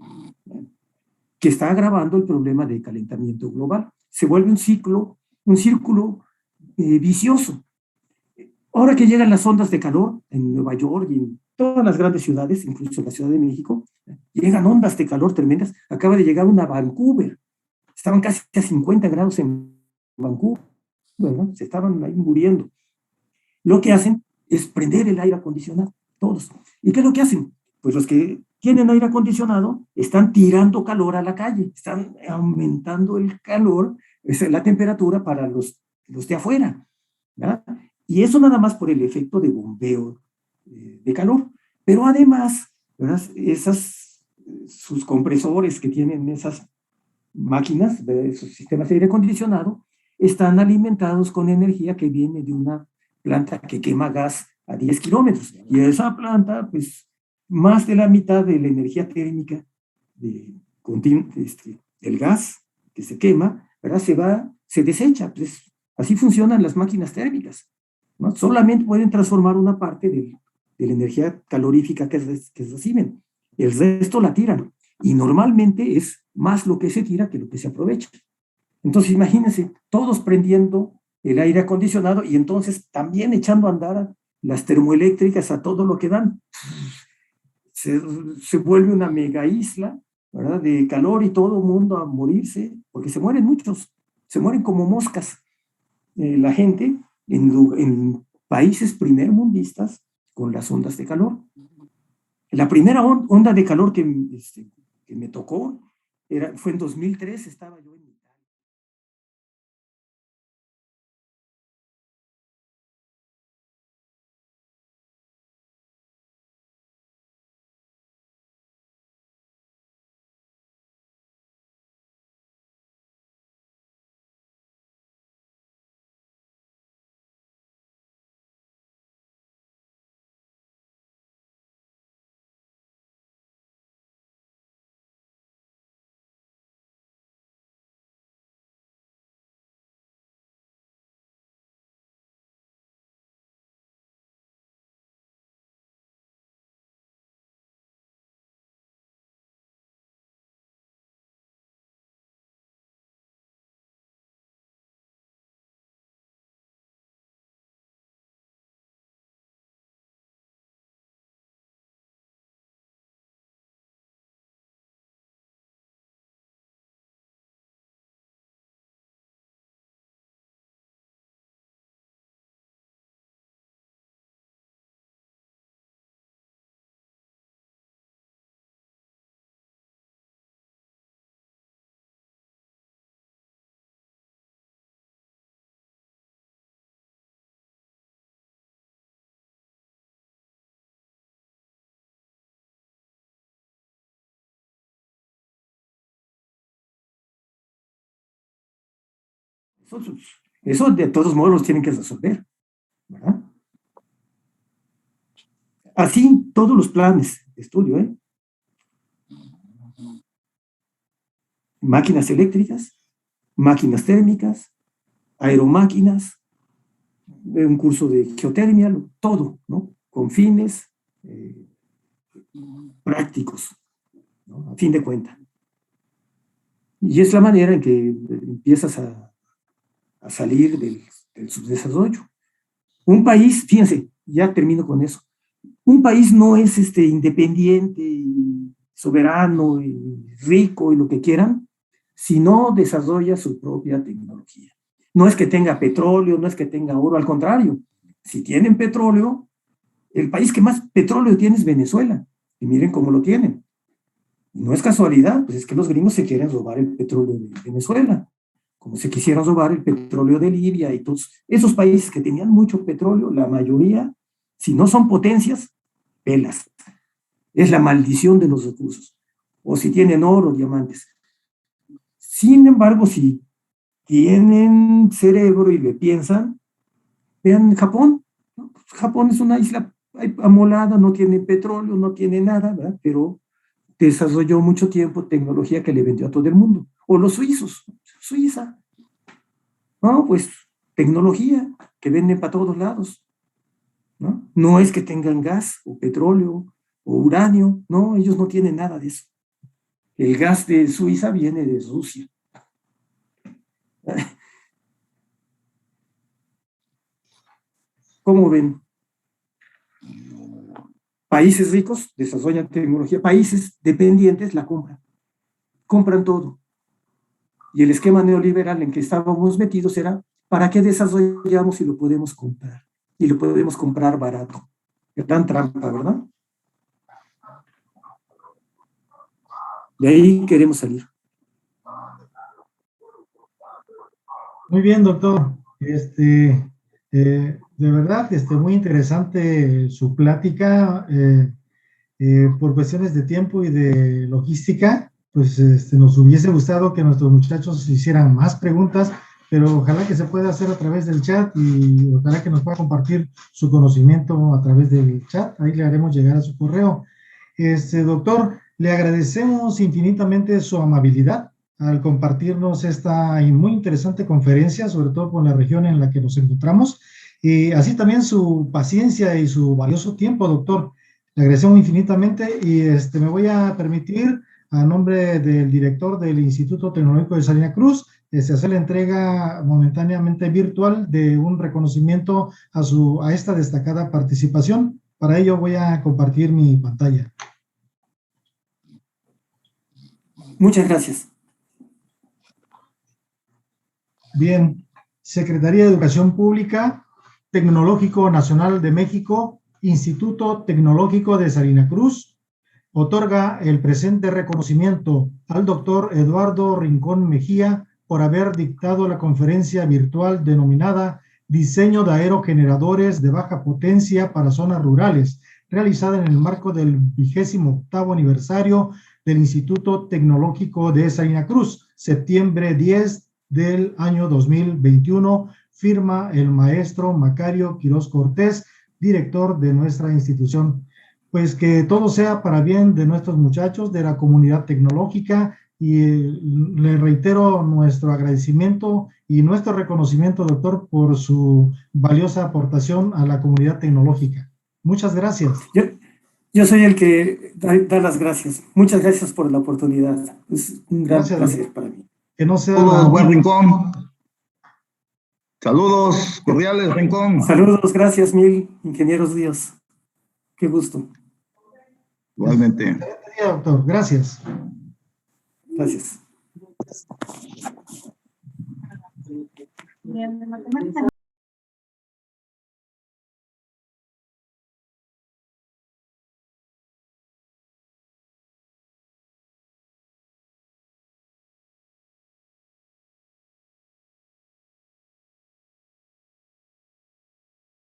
Que está agravando el problema de calentamiento global. Se vuelve un círculo vicioso. Ahora que llegan las ondas de calor en Nueva York y en todas las grandes ciudades, incluso en la Ciudad de México, llegan ondas de calor tremendas. Acaba de llegar una a Vancouver. Estaban casi a 50 grados en Vancouver, ¿no? Se estaban ahí muriendo. Lo que hacen es prender el aire acondicionado, todos. ¿Y qué es lo que hacen? Pues los que tienen aire acondicionado están tirando calor a la calle, están aumentando el calor, la temperatura para los de afuera, ¿verdad? Y eso nada más por el efecto de bombeo de calor. Pero además, ¿verdad? Sus compresores que tienen esas máquinas, esos sistemas de aire acondicionado, están alimentados con energía que viene de una planta que quema gas a 10 kilómetros. Y esa planta, pues, más de la mitad de la energía térmica del gas que se quema, ¿verdad? Se desecha. Pues, así funcionan las máquinas térmicas, ¿no? Solamente pueden transformar una parte de la energía calorífica que reciben. El resto la tiran. Y normalmente es más lo que se tira que lo que se aprovecha. Entonces, imagínense, todos prendiendo el aire acondicionado y entonces también echando a andar las termoeléctricas a todo lo que dan. Se vuelve una mega isla, ¿verdad? De calor y todo el mundo a morirse, porque se mueren muchos, se mueren como moscas. La gente en países primermundistas con las ondas de calor. La primera onda de calor que me tocó fue en 2003, estaba yo en Eso de todos modos los tienen que resolver, ¿verdad? Así todos los planes de estudio, ¿eh? Máquinas eléctricas, máquinas térmicas, aeromáquinas, un curso de geotermia, todo, ¿no? Con fines prácticos, ¿no? A fin de cuentas. Y es la manera en que empiezas a salir del subdesarrollo. Un país, fíjense, ya termino con eso, un país no es independiente, y soberano, y rico, y lo que quieran, si no desarrolla su propia tecnología. No es que tenga petróleo, no es que tenga oro, al contrario, si tienen petróleo, el país que más petróleo tiene es Venezuela, y miren cómo lo tienen. No es casualidad, pues es que los gringos se quieren robar el petróleo de Venezuela, como se quisieron robar el petróleo de Libia y todos esos países que tenían mucho petróleo, la mayoría, si no son potencias, pelas. Es la maldición de los recursos. O si tienen oro, diamantes. Sin embargo, si tienen cerebro y le piensan, vean Japón, ¿no? Japón es una isla amolada, no tiene petróleo, no tiene nada, ¿verdad? Pero desarrolló mucho tiempo tecnología que le vendió a todo el mundo. O los suizos, Suiza. No, pues tecnología que venden para todos lados. ¿No? No es que tengan gas o petróleo o uranio, no, ellos no tienen nada de eso. El gas de Suiza viene de Rusia. ¿Cómo ven? Países ricos desarrollan tecnología, países dependientes la compran todo. Y el esquema neoliberal en que estábamos metidos era, ¿para qué desarrollamos si lo podemos comprar? Y lo podemos comprar barato. Gran trampa, ¿verdad? De ahí queremos salir. Muy bien, doctor. De verdad, muy interesante su plática. Por cuestiones de tiempo y de logística, pues nos hubiese gustado que nuestros muchachos hicieran más preguntas, pero ojalá que se pueda hacer a través del chat y ojalá que nos pueda compartir su conocimiento a través del chat. Ahí le haremos llegar a su correo. Doctor, le agradecemos infinitamente su amabilidad al compartirnos esta muy interesante conferencia, sobre todo por la región en la que nos encontramos, y así también su paciencia y su valioso tiempo, doctor. Le agradecemos infinitamente y me voy a permitir, a nombre del director del Instituto Tecnológico de Salina Cruz, hacer la entrega momentáneamente virtual de un reconocimiento a esta destacada participación. Para ello voy a compartir mi pantalla. Muchas gracias. Bien, Secretaría de Educación Pública, Tecnológico Nacional de México, Instituto Tecnológico de Salina Cruz, otorga el presente reconocimiento al doctor Eduardo Rincón Mejía por haber dictado la conferencia virtual denominada Diseño de aerogeneradores de baja potencia para zonas rurales, realizada en el marco del 28º aniversario del Instituto Tecnológico de Salina Cruz, septiembre 10 del año 2021, firma el maestro Macario Quiroz Cortés, director de nuestra institución. Pues que todo sea para bien de nuestros muchachos, de la comunidad tecnológica, y le reitero nuestro agradecimiento y nuestro reconocimiento, doctor, por su valiosa aportación a la comunidad tecnológica. Muchas gracias. Yo soy el que da las gracias. Muchas gracias por la oportunidad. Es un gran placer para mí. Que no sea Saludos, buen Rincón. Saludos cordiales, Rincón. Saludos, gracias mil, ingenieros Díaz. Qué gusto. Igualmente. Doctor, gracias. Gracias.